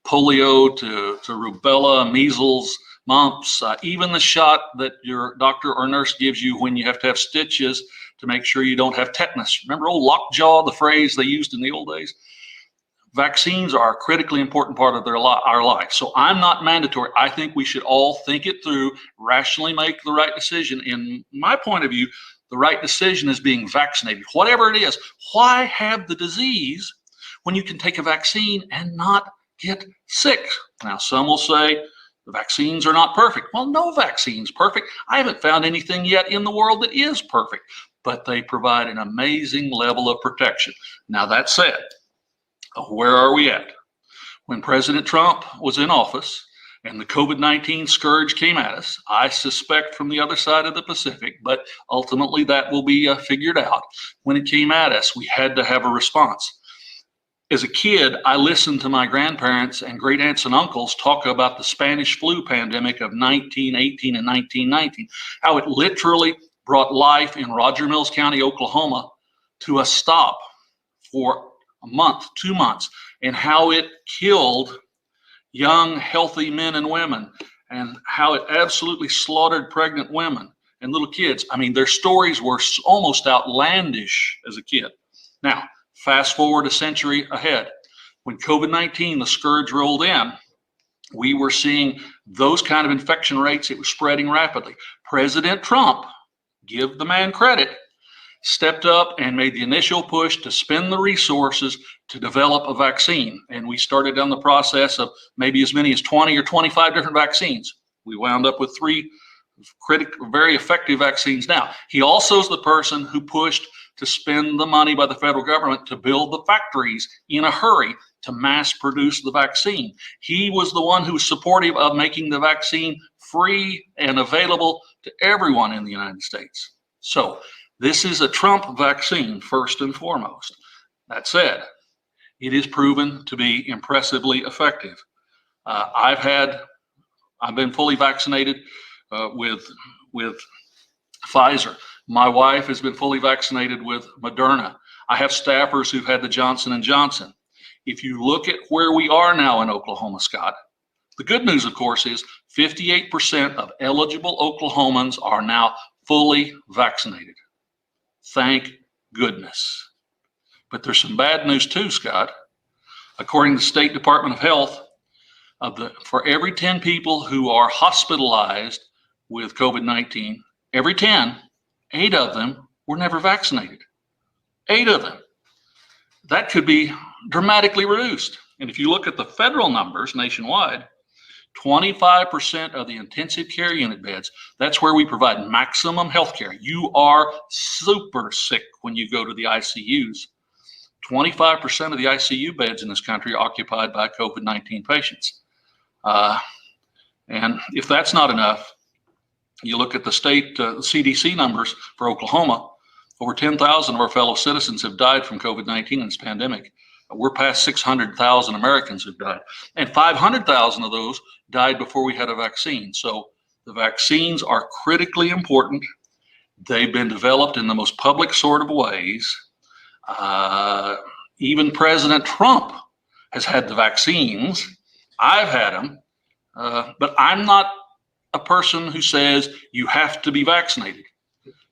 polio to rubella, measles, mumps, even the shot that your doctor or nurse gives you when you have to have stitches to make sure you don't have tetanus. Remember old lockjaw, the phrase they used in the old days? Vaccines are a critically important part of our life. So I'm not mandatory. I think we should all think it through, rationally make the right decision. In my point of view, the right decision is being vaccinated. Whatever it is, why have the disease when you can take a vaccine and not get sick? Now, some will say the vaccines are not perfect. Well, no vaccine's perfect. I haven't found anything yet in the world that is perfect, but they provide an amazing level of protection. Now, that said, where are we at? When President Trump was in office and the COVID-19 scourge came at us, I suspect from the other side of the Pacific, but ultimately that will be figured out. When it came at us, we had to have a response. As a kid, I listened to my grandparents and great aunts and uncles talk about the Spanish flu pandemic of 1918 and 1919, how it literally brought life in Roger Mills County, Oklahoma, to a stop for a month, 2 months, and how it killed young, healthy men and women, and how it absolutely slaughtered pregnant women and little kids. I mean, their stories were almost outlandish as a kid. Now, fast forward a century ahead. When COVID-19, the scourge rolled in, we were seeing those kind of infection rates. It was spreading rapidly. President Trump, give the man credit, stepped up and made the initial push to spend the resources to develop a vaccine. And we started down the process of maybe as many as 20 or 25 different vaccines. We wound up with 3 very effective vaccines now. He also is the person who pushed to spend the money by the federal government to build the factories in a hurry to mass produce the vaccine. He was the one who was supportive of making the vaccine free and available to everyone in the United States. So this is a Trump vaccine first and foremost. That said, it is proven to be impressively effective. I've been fully vaccinated with Pfizer. My wife has been fully vaccinated with Moderna. I have staffers who've had the Johnson & Johnson. If you look at where we are now in Oklahoma, Scott, the good news, of course, is 58% of eligible Oklahomans are now fully vaccinated. Thank goodness. But there's some bad news too, Scott. According to the State Department of Health, for every 10 people who are hospitalized with COVID-19, every 10, 8 of them were never vaccinated. 8 of them. That could be dramatically reduced. And if you look at the federal numbers nationwide, 25% of the intensive care unit beds, that's where we provide maximum health care. You are super sick when you go to the ICUs. 25% of the ICU beds in this country are occupied by COVID-19 patients. And if that's not enough, you look at the state CDC numbers for Oklahoma, over 10,000 of our fellow citizens have died from COVID-19 in this pandemic. We're past 600,000 Americans who've died, and 500,000 of those died before we had a vaccine. So the vaccines are critically important. They've been developed in the most public sort of ways. Even President Trump has had the vaccines. I've had them, but I'm not a person who says you have to be vaccinated.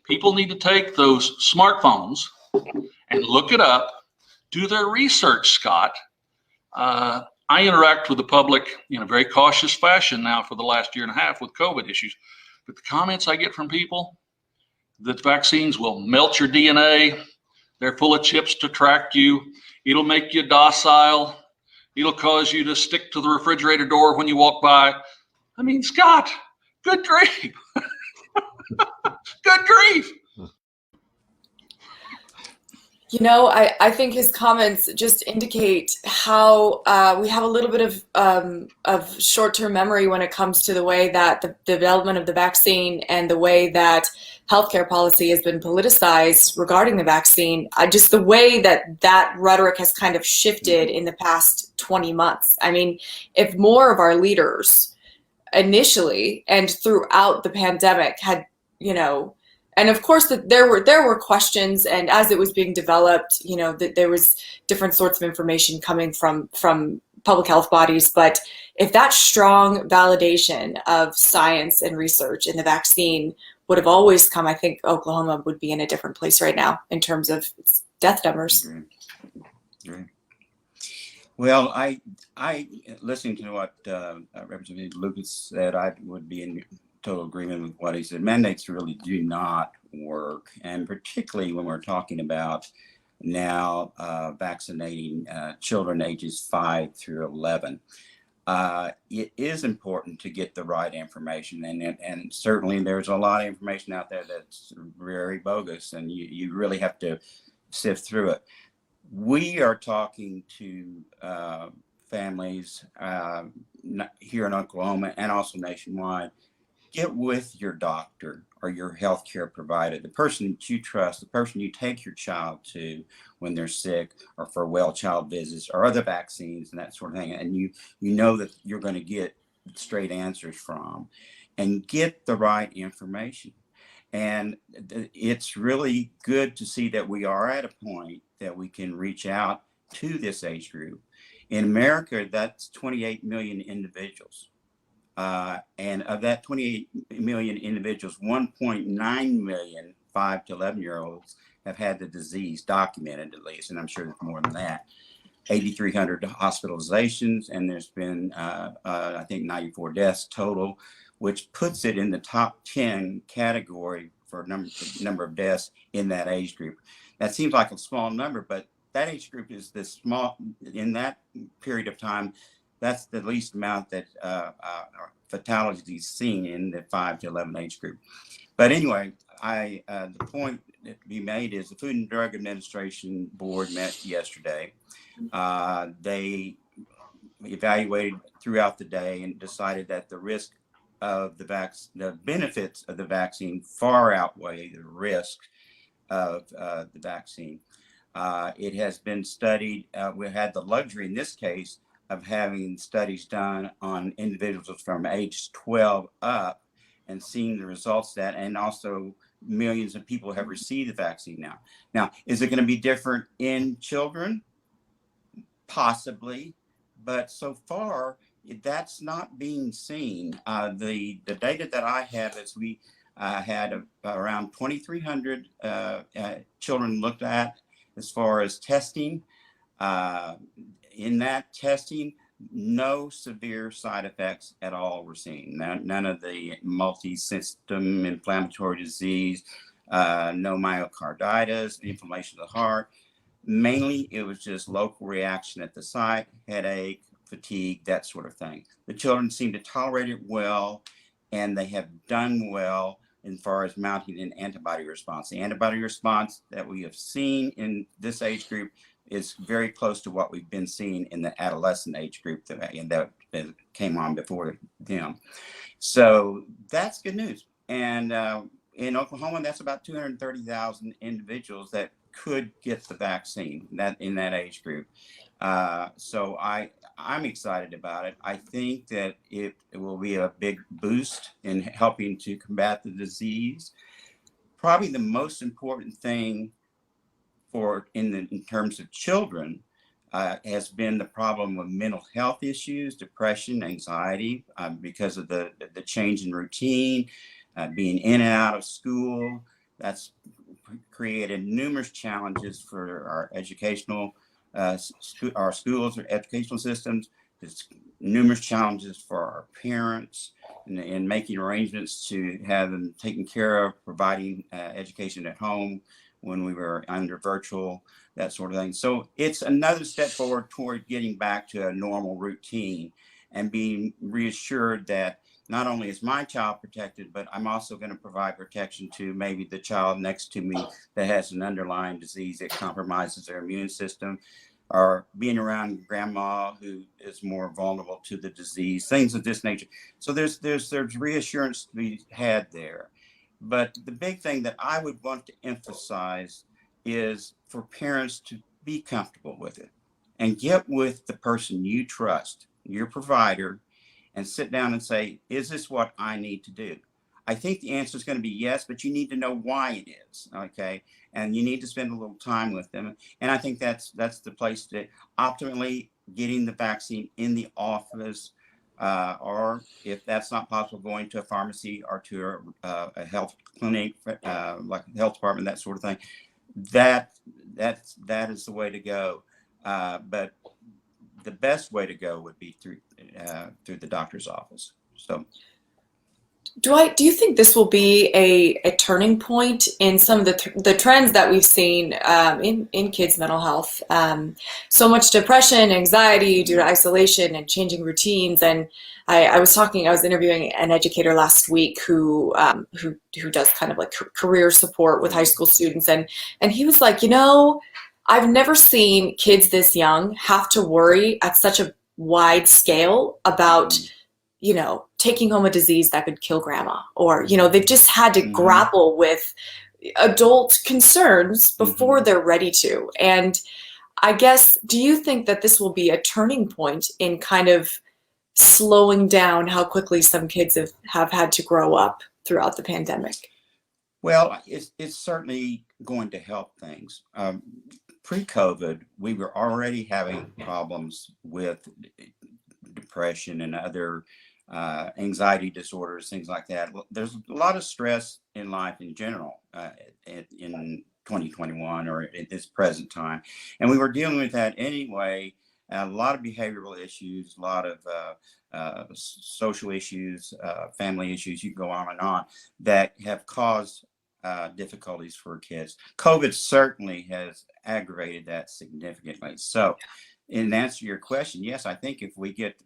People need to take those smartphones and look it up, do their research, Scott. I interact with the public in a very cautious fashion now for the last year and a half with COVID issues. But the comments I get from people that vaccines will melt your DNA, they're full of chips to track you, it'll make you docile, it'll cause you to stick to the refrigerator door when you walk by. I mean, Scott, good grief. Good grief. You know, I think his comments just indicate how we have a little bit of short-term memory when it comes to the way that the development of the vaccine and the way that healthcare policy has been politicized regarding the vaccine. Just the way that that rhetoric has kind of shifted in the past 20 months. I mean, if more of our leaders initially and throughout the pandemic had, you know, and of course that there were questions, and as it was being developed, you know, that there was different sorts of information coming from public health bodies. But if that strong validation of science and research in the vaccine would have always come, I think Oklahoma would be in a different place right now in terms of its death numbers. Mm-hmm. Well, I listening to what Representative Lucas said, I would be in total agreement with what he said. Mandates really do not work, and particularly when we're talking about now vaccinating children ages 5 through 11. It is important to get the right information, and certainly there's a lot of information out there that's very bogus, and you really have to sift through it. We are talking to families here in Oklahoma and also nationwide. Get with your doctor or your healthcare provider, the person that you trust, the person you take your child to when they're sick or for well child visits or other vaccines and that sort of thing. And you know that you're going to get straight answers from, and get the right information. And it's really good to see that we are at a point that we can reach out to this age group. In America, that's 28 million individuals. And of that 28 million individuals, 1.9 million 5 to 11-year-olds have had the disease documented, at least, and I'm sure there's more than that. 8,300 hospitalizations, and there's been, I think, 94 deaths total, which puts it in the top 10 category for number of deaths in that age group. That seems like a small number, but that age group is this small. In that period of time, that's the least amount that fatalities seen in the 5 to 11 age group. But anyway, the point that to be made is the Food and Drug Administration board met yesterday. They evaluated throughout the day and decided that the risk of the benefits of the vaccine far outweigh the risk of the vaccine. It has been studied. We had the luxury in this case of having studies done on individuals from age 12 up and seeing the results of that, and also millions of people have received the vaccine now. Now, is it going to be different in children? Possibly, but so far that's not being seen. The data that I have is we had around 2,300 children looked at as far as testing. In that testing, no severe side effects at all were seen. None of the multi-system inflammatory disease, no myocarditis, inflammation of the heart. Mainly, it was just local reaction at the site, headache, fatigue, that sort of thing. The children seem to tolerate it well, and they have done well as far as mounting an antibody response. The antibody response that we have seen in this age group is very close to what we've been seeing in the adolescent age group that came on before them. So that's good news. And in Oklahoma, that's about 230,000 individuals that could get the vaccine in that age group. So I'm excited about it. I think that it will be a big boost in helping to combat the disease. Probably the most important thing in terms of children has been the problem of mental health issues, depression, anxiety, because of the change in routine, being in and out of school. That's created numerous challenges for our educational, our schools or educational systems. There's numerous challenges for our parents in making arrangements to have them taken care of, providing education at home when we were under virtual, that sort of thing. So it's another step forward toward getting back to a normal routine and being reassured that not only is my child protected, but I'm also going to provide protection to maybe the child next to me that has an underlying disease that compromises their immune system, or being around grandma who is more vulnerable to the disease, things of this nature. So there's reassurance to be had there. But the big thing that I would want to emphasize is for parents to be comfortable with it and get with the person you trust, your provider, and sit down and say, is this what I need to do? I think the answer is going to be yes, but you need to know why it is, okay? And you need to spend a little time with them. And I think that's the place to optimally getting the vaccine in the office, or if that's not possible, going to a pharmacy or to a health clinic, like the health department, that sort of thing. That is the way to go. But the best way to go would be through the doctor's office. So, do you think this will be a turning point in some of the trends that we've seen in kids' mental health? So much depression, anxiety due to isolation and changing routines. And I was interviewing an educator last week who does kind of like career support with high school students, and he was like, I've never seen kids this young have to worry at such a wide scale about, taking home a disease that could kill grandma, or, they've just had to grapple with adult concerns before they're ready to. And I guess, do you think that this will be a turning point in kind of slowing down how quickly some kids have had to grow up throughout the pandemic? Well, it's certainly going to help things. Pre-COVID, we were already having problems with depression and other anxiety disorders, things like that. There's a lot of stress in life in general in 2021 or at this present time. And we were dealing with that anyway. A lot of behavioral issues, a lot of social issues, family issues, you can go on, that have caused difficulties for kids. COVID certainly has aggravated that significantly. So in answer to your question, yes, I think if we get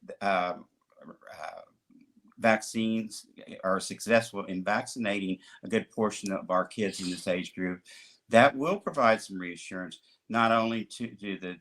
vaccines are successful in vaccinating a good portion of our kids in this age group, that will provide some reassurance, not only to the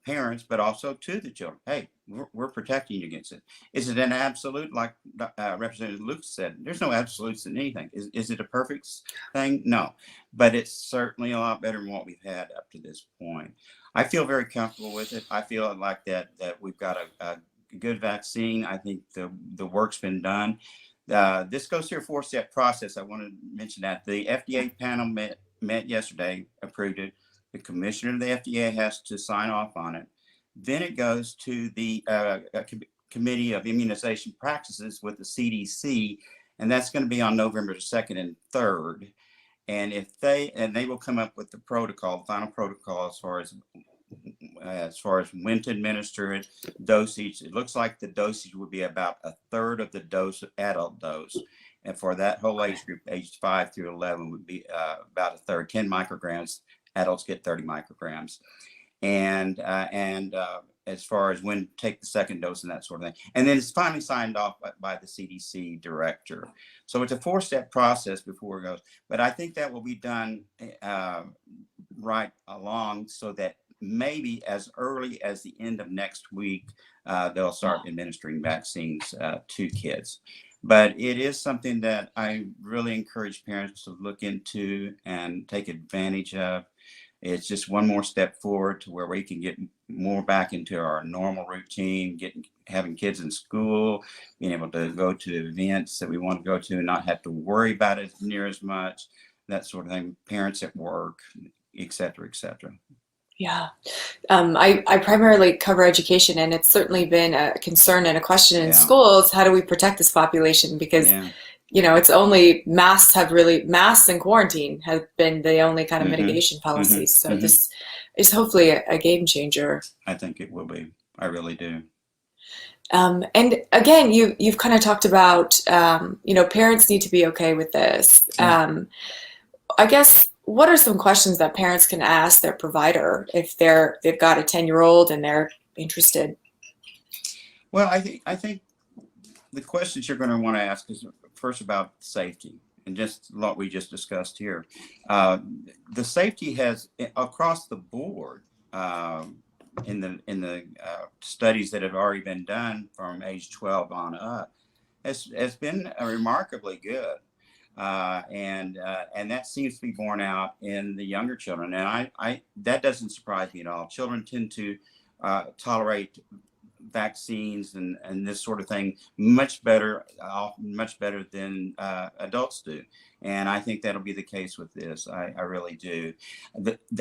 parents, but also to the children. Hey, we're protecting you against it. Is it an absolute, like Representative Luke said? There's no absolutes in anything. Is it a perfect thing? No, but it's certainly a lot better than what we've had up to this point. I feel very comfortable with it. I feel like that we've got a good vaccine. I think the work's been done. This goes through a 4-step process. I want to mention that the FDA panel met yesterday, approved it. The commissioner of the FDA has to sign off on it. Then it goes to the Committee of Immunization Practices with the CDC, and that's going to be on November 2nd and 3rd. And they will come up with the final protocol as far as when to administer it, dosage. It looks like the dosage would be about 1/3 of the adult dose. And for that whole age group, aged 5 through 11, would be about 1/3, 10 micrograms. Adults get 30 micrograms. And as far as when to take the second dose and that sort of thing. And then it's finally signed off by the CDC director. So it's a 4-step process before it goes. But I think that will be done right along so that maybe as early as the end of next week, they'll start administering vaccines to kids. But it is something that I really encourage parents to look into and take advantage of. It's just one more step forward to where we can get more back into our normal routine, having kids in school, being able to go to events that we want to go to and not have to worry about it near as much, that sort of thing, parents at work, et cetera, et cetera. Yeah. I primarily cover education, and it's certainly been a concern and a question in schools. How do we protect this population? Because it's only masks and quarantine have been the only kind of mitigation policies. So this is hopefully a game changer. I think it will be. I really do. And again, you've kind of talked about, parents need to be okay with this. I guess, what are some questions that parents can ask their provider if they've got a 10-year-old and they're interested? Well, I think the questions you're going to want to ask is first about safety, and just what we just discussed here. The safety has across the board in the studies that have already been done from age 12 on up has been remarkably good. And that seems to be borne out in the younger children. And I that doesn't surprise me at all. Children tend to tolerate vaccines and this sort of thing much better than adults do. And I think that'll be the case with this. I really do.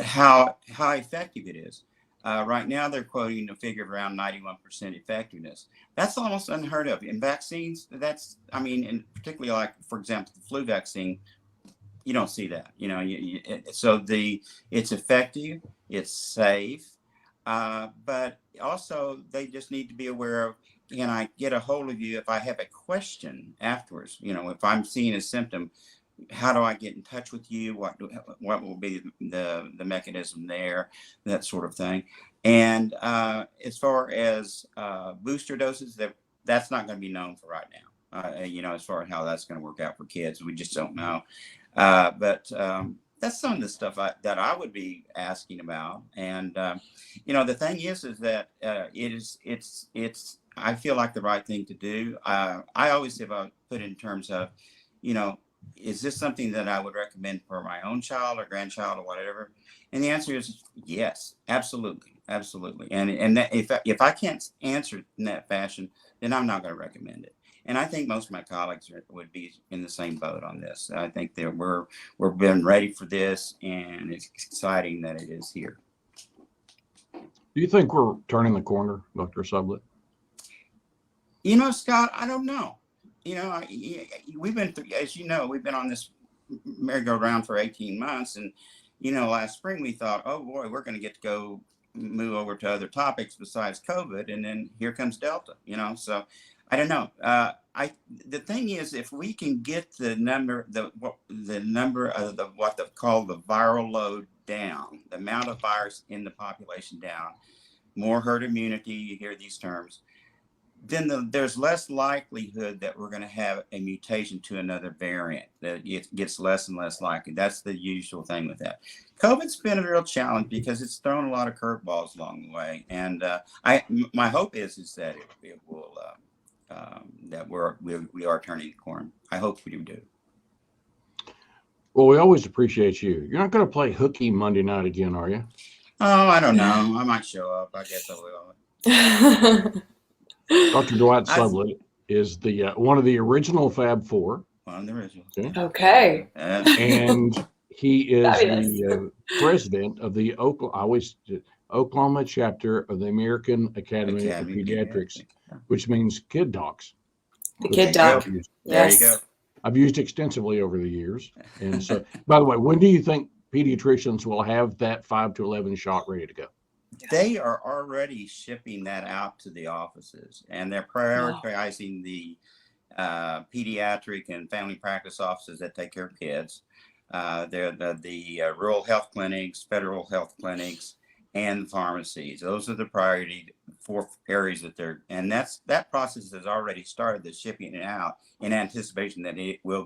How effective it is. Right now, they're quoting a figure of around 91% effectiveness. That's almost unheard of. In vaccines, and particularly like, for example, the flu vaccine, you don't see that. It's effective, it's safe, but also they just need to be aware of, can I get a hold of you if I have a question afterwards? If I'm seeing a symptom, how do I get in touch with you? What will be the mechanism there? That sort of thing. And as far as booster doses, that's not going to be known for right now. As far as how that's going to work out for kids, we just don't know. But that's some of the stuff that I would be asking about. And the thing is that it's I feel like the right thing to do. I always have put in terms of, is this something that I would recommend for my own child or grandchild or whatever? And the answer is yes, absolutely. And that if I can't answer in that fashion, then I'm not going to recommend it. And I think most of my colleagues would be in the same boat on this. I think that we're been ready for this, and it's exciting that it is here. Do you think we're turning the corner, Dr. Sublett? Scott, I don't know. We've been through, as you know, we've been on this merry-go-round for 18 months. And, last spring we thought, oh boy, we're going to get to go move over to other topics besides COVID. And then here comes Delta, so I don't know. The thing is, if we can get the number of what they call the viral load down, the amount of virus in the population down, more herd immunity, you hear these terms, then there's less likelihood that we're going to have a mutation to another variant. That it gets less and less likely. That's the usual thing with that. COVID's been a real challenge because it's thrown a lot of curveballs along the way. And my hope is that it will that we are turning the corner. I hope we do. Well, we always appreciate you. You're not going to play hooky Monday night again, are you? Oh, I don't know. I might show up. I guess I will. Dr. Dwight Sublett is the one of the original Fab Four. One of the original. Okay. And he is the president of the Oklahoma Chapter of the American Academy of Pediatrics, which means kid docs. The kid doc. Yes. There you go. I've used extensively over the years. And so, by the way, when do you think pediatricians will have that 5 to 11 shot ready to go? They are already shipping that out to the offices, and they're prioritizing the pediatric and family practice offices that take care of kids. They're the rural health clinics, federal health clinics, and pharmacies. Those are the priority 4 areas that process has already started, the shipping it out in anticipation that it will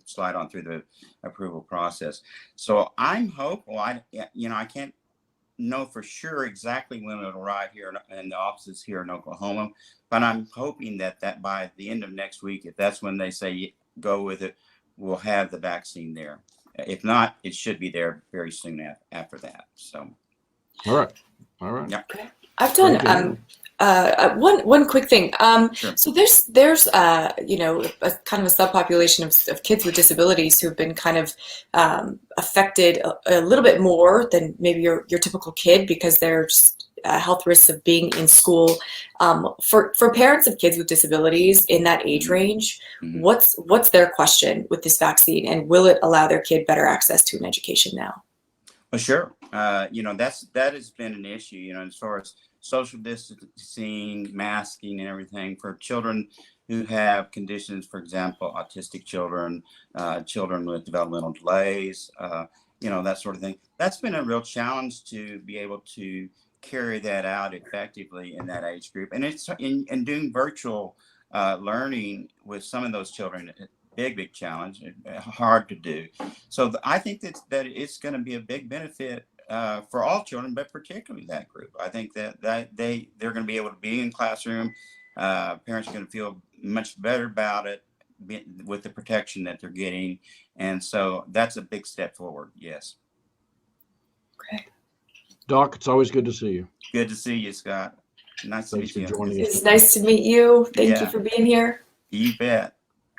slide on through the approval process. So I'm hopeful. I can't know for sure exactly when it'll arrive here in the offices here in Oklahoma, but I'm hoping that by the end of next week, if that's when they say go with it, we'll have the vaccine there. If not, it should be there very soon after that. So, all right. Yeah. Okay. I've done one quick thing. Sure. So there's a kind of a subpopulation of kids with disabilities who've been kind of affected a little bit more than maybe your typical kid because there's health risks of being in school. For parents of kids with disabilities in that age range, Mm-hmm. what's their question with this vaccine, and will it allow their kid better access to an education now? Well, sure. That has been an issue, as far as social distancing, masking, and everything for children who have conditions, for example, autistic children, children with developmental delays, that sort of thing. That's been a real challenge to be able to carry that out effectively in that age group. And it's in doing virtual learning with some of those children, big challenge, hard to do. So I think that it's going to be a big benefit for all children, but particularly that group. I think that they're going to be able to be in classroom. Parents are going to feel much better about it with the protection that they're getting. And so that's a big step forward. Yes. Okay. Doc, it's always good to see you. Good to see you, Scott. Nice to meet you. It's nice to meet you. Thank you for being here. You bet.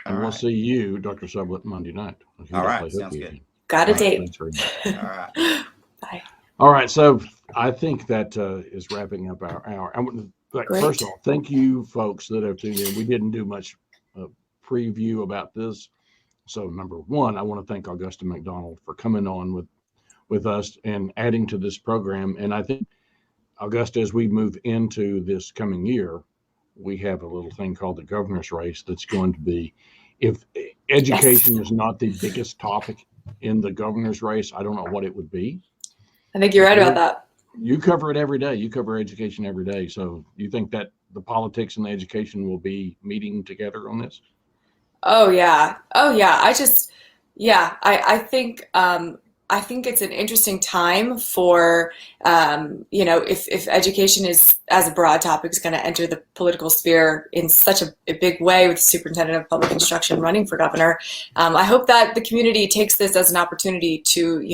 And we'll see you, Dr. Sublett, Monday night. All right. Sounds good. Got a date. Thanks very much. All right. Bye. All right. So I think that is wrapping up our hour. First of all, thank you, folks that have tuned in. We didn't do much preview about this. So number one, I want to thank Augusta McDonald for coming on with us and adding to this program. And I think, Augusta, as we move into this coming year, we have a little thing called the governor's race that's going to be, if education is not the biggest topic in the governor's race, I don't know what it would be. I think you're right about that. You cover it every day. You cover education every day. So you think that the politics and the education will be meeting together on this? Oh yeah. I think it's an interesting time for, if education is, as a broad topic, is going to enter the political sphere in such a big way with the superintendent of public instruction running for governor. I hope that the community takes this as an opportunity to,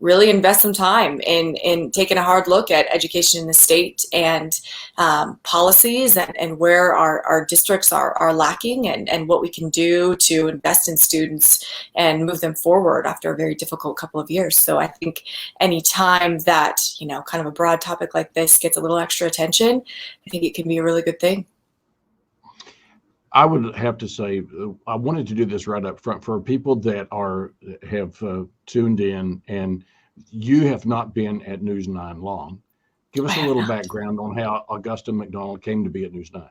really invest some time in taking a hard look at education in the state and policies and where our districts are lacking and what we can do to invest in students and move them forward after a very difficult couple of years. So I think any time that, kind of a broad topic like this gets a little extra attention, I think it can be a really good thing. I would have to say, I wanted to do this right up front for people that have tuned in and you have not been at News 9 long. Give us a little background on how Augusta McDonald came to be at News 9.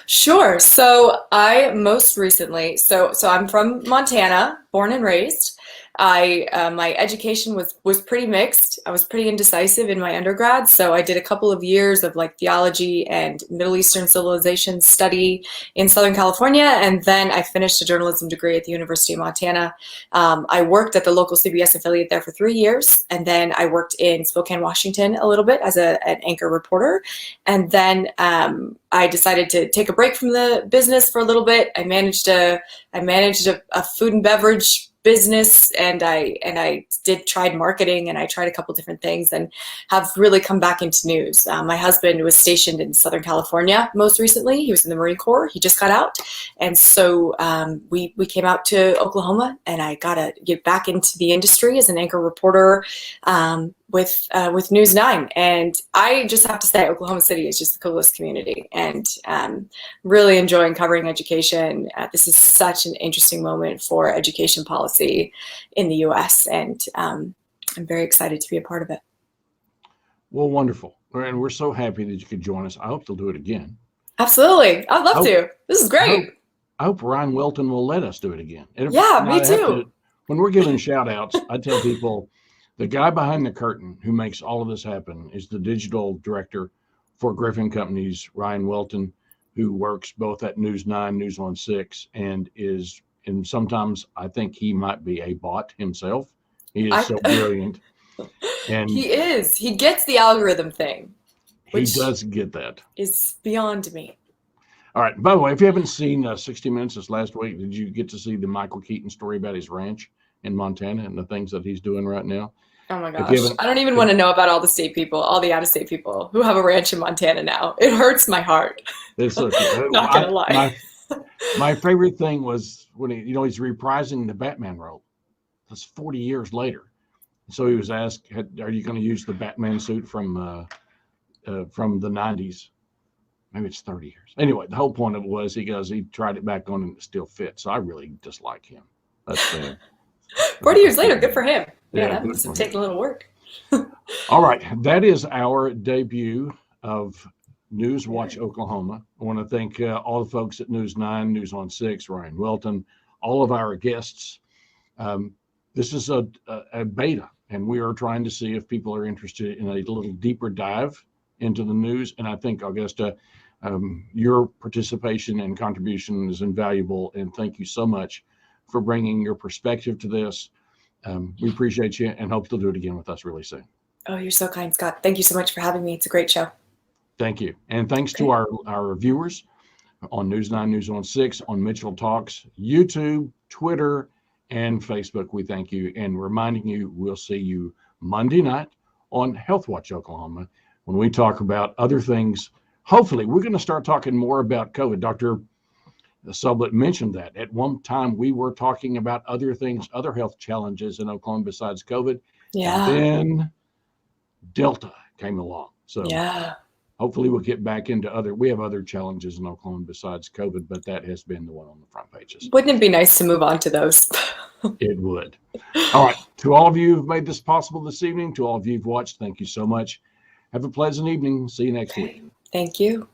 Sure. So I most recently, so I'm from Montana, born and raised. My education was pretty mixed. I was pretty indecisive in my undergrad. So I did a couple of years of theology and Middle Eastern civilization study in Southern California. And then I finished a journalism degree at the University of Montana. I worked at the local CBS affiliate there for 3 years. And then I worked in Spokane, Washington a little bit as an anchor reporter. And then I decided to take a break from the business for a little bit. I managed a food and beverage business, and I tried marketing, and I tried a couple different things, and have really come back into news. My husband was stationed in Southern California most recently. He was in the Marine Corps. He just got out, and so we came out to Oklahoma, and I got to get back into the industry as an anchor reporter with News 9. And I just have to say, Oklahoma City is just the coolest community, and really enjoying covering education. This is such an interesting moment for education policy in the U.S., and I'm very excited to be a part of it. Well, wonderful. And we're so happy that you could join us. I hope they'll do it again. Absolutely. I'd love to. This is great. I hope Ryan Welton will let us do it again. Me too. When we're giving shout outs, I tell people the guy behind the curtain who makes all of this happen is the digital director for Griffin Companies, Ryan Welton, who works both at News 9, News on 6, and sometimes I think he might be a bot himself. He is so brilliant. And he is. He gets the algorithm thing. He does get that. Is beyond me. All right. By the way, if you haven't seen 60 Minutes this last week, did you get to see the Michael Keaton story about his ranch in Montana and the things that he's doing right now? Oh my gosh. I don't even want to know about all the out-of-state people who have a ranch in Montana now. It hurts my heart. It's not going to lie. My favorite thing was when he's reprising the Batman role. That's 40 years later. So he was asked, are you going to use the Batman suit from the 90s? Maybe it's 30 years. Anyway, the whole point of it was he tried it back on and it still fits. So I really dislike him. That's 40 years later, good for him. Yeah, that must have taken a little work. All right. That is our debut of News Watch Oklahoma. I want to thank all the folks at News 9, News on 6, Ryan Welton, all of our guests. This is a beta, and we are trying to see if people are interested in a little deeper dive into the news. And I think, Augusta, Your participation and contribution is invaluable, and thank you so much for bringing your perspective to this. We appreciate you and hope you'll do it again with us really soon. Oh, you're so kind, Scott. Thank you so much for having me. It's a great show. Thank you. And thanks to our viewers on News 9, News on 6, on Mitchell Talks, YouTube, Twitter, and Facebook. We thank you, and reminding you, we'll see you Monday night on Health Watch Oklahoma when we talk about other things. Hopefully, we're going to start talking more about COVID. Dr. Sublett mentioned that. At one time, we were talking about other things, other health challenges in Oklahoma besides COVID. Yeah. And then Delta came along. So yeah. hopefully we'll get back into we have other challenges in Oklahoma besides COVID, but that has been the one on the front pages. Wouldn't it be nice to move on to those? It would. All right. To all of you who've made this possible this evening, to all of you who've watched, thank you so much. Have a pleasant evening. See you next week. Thank you.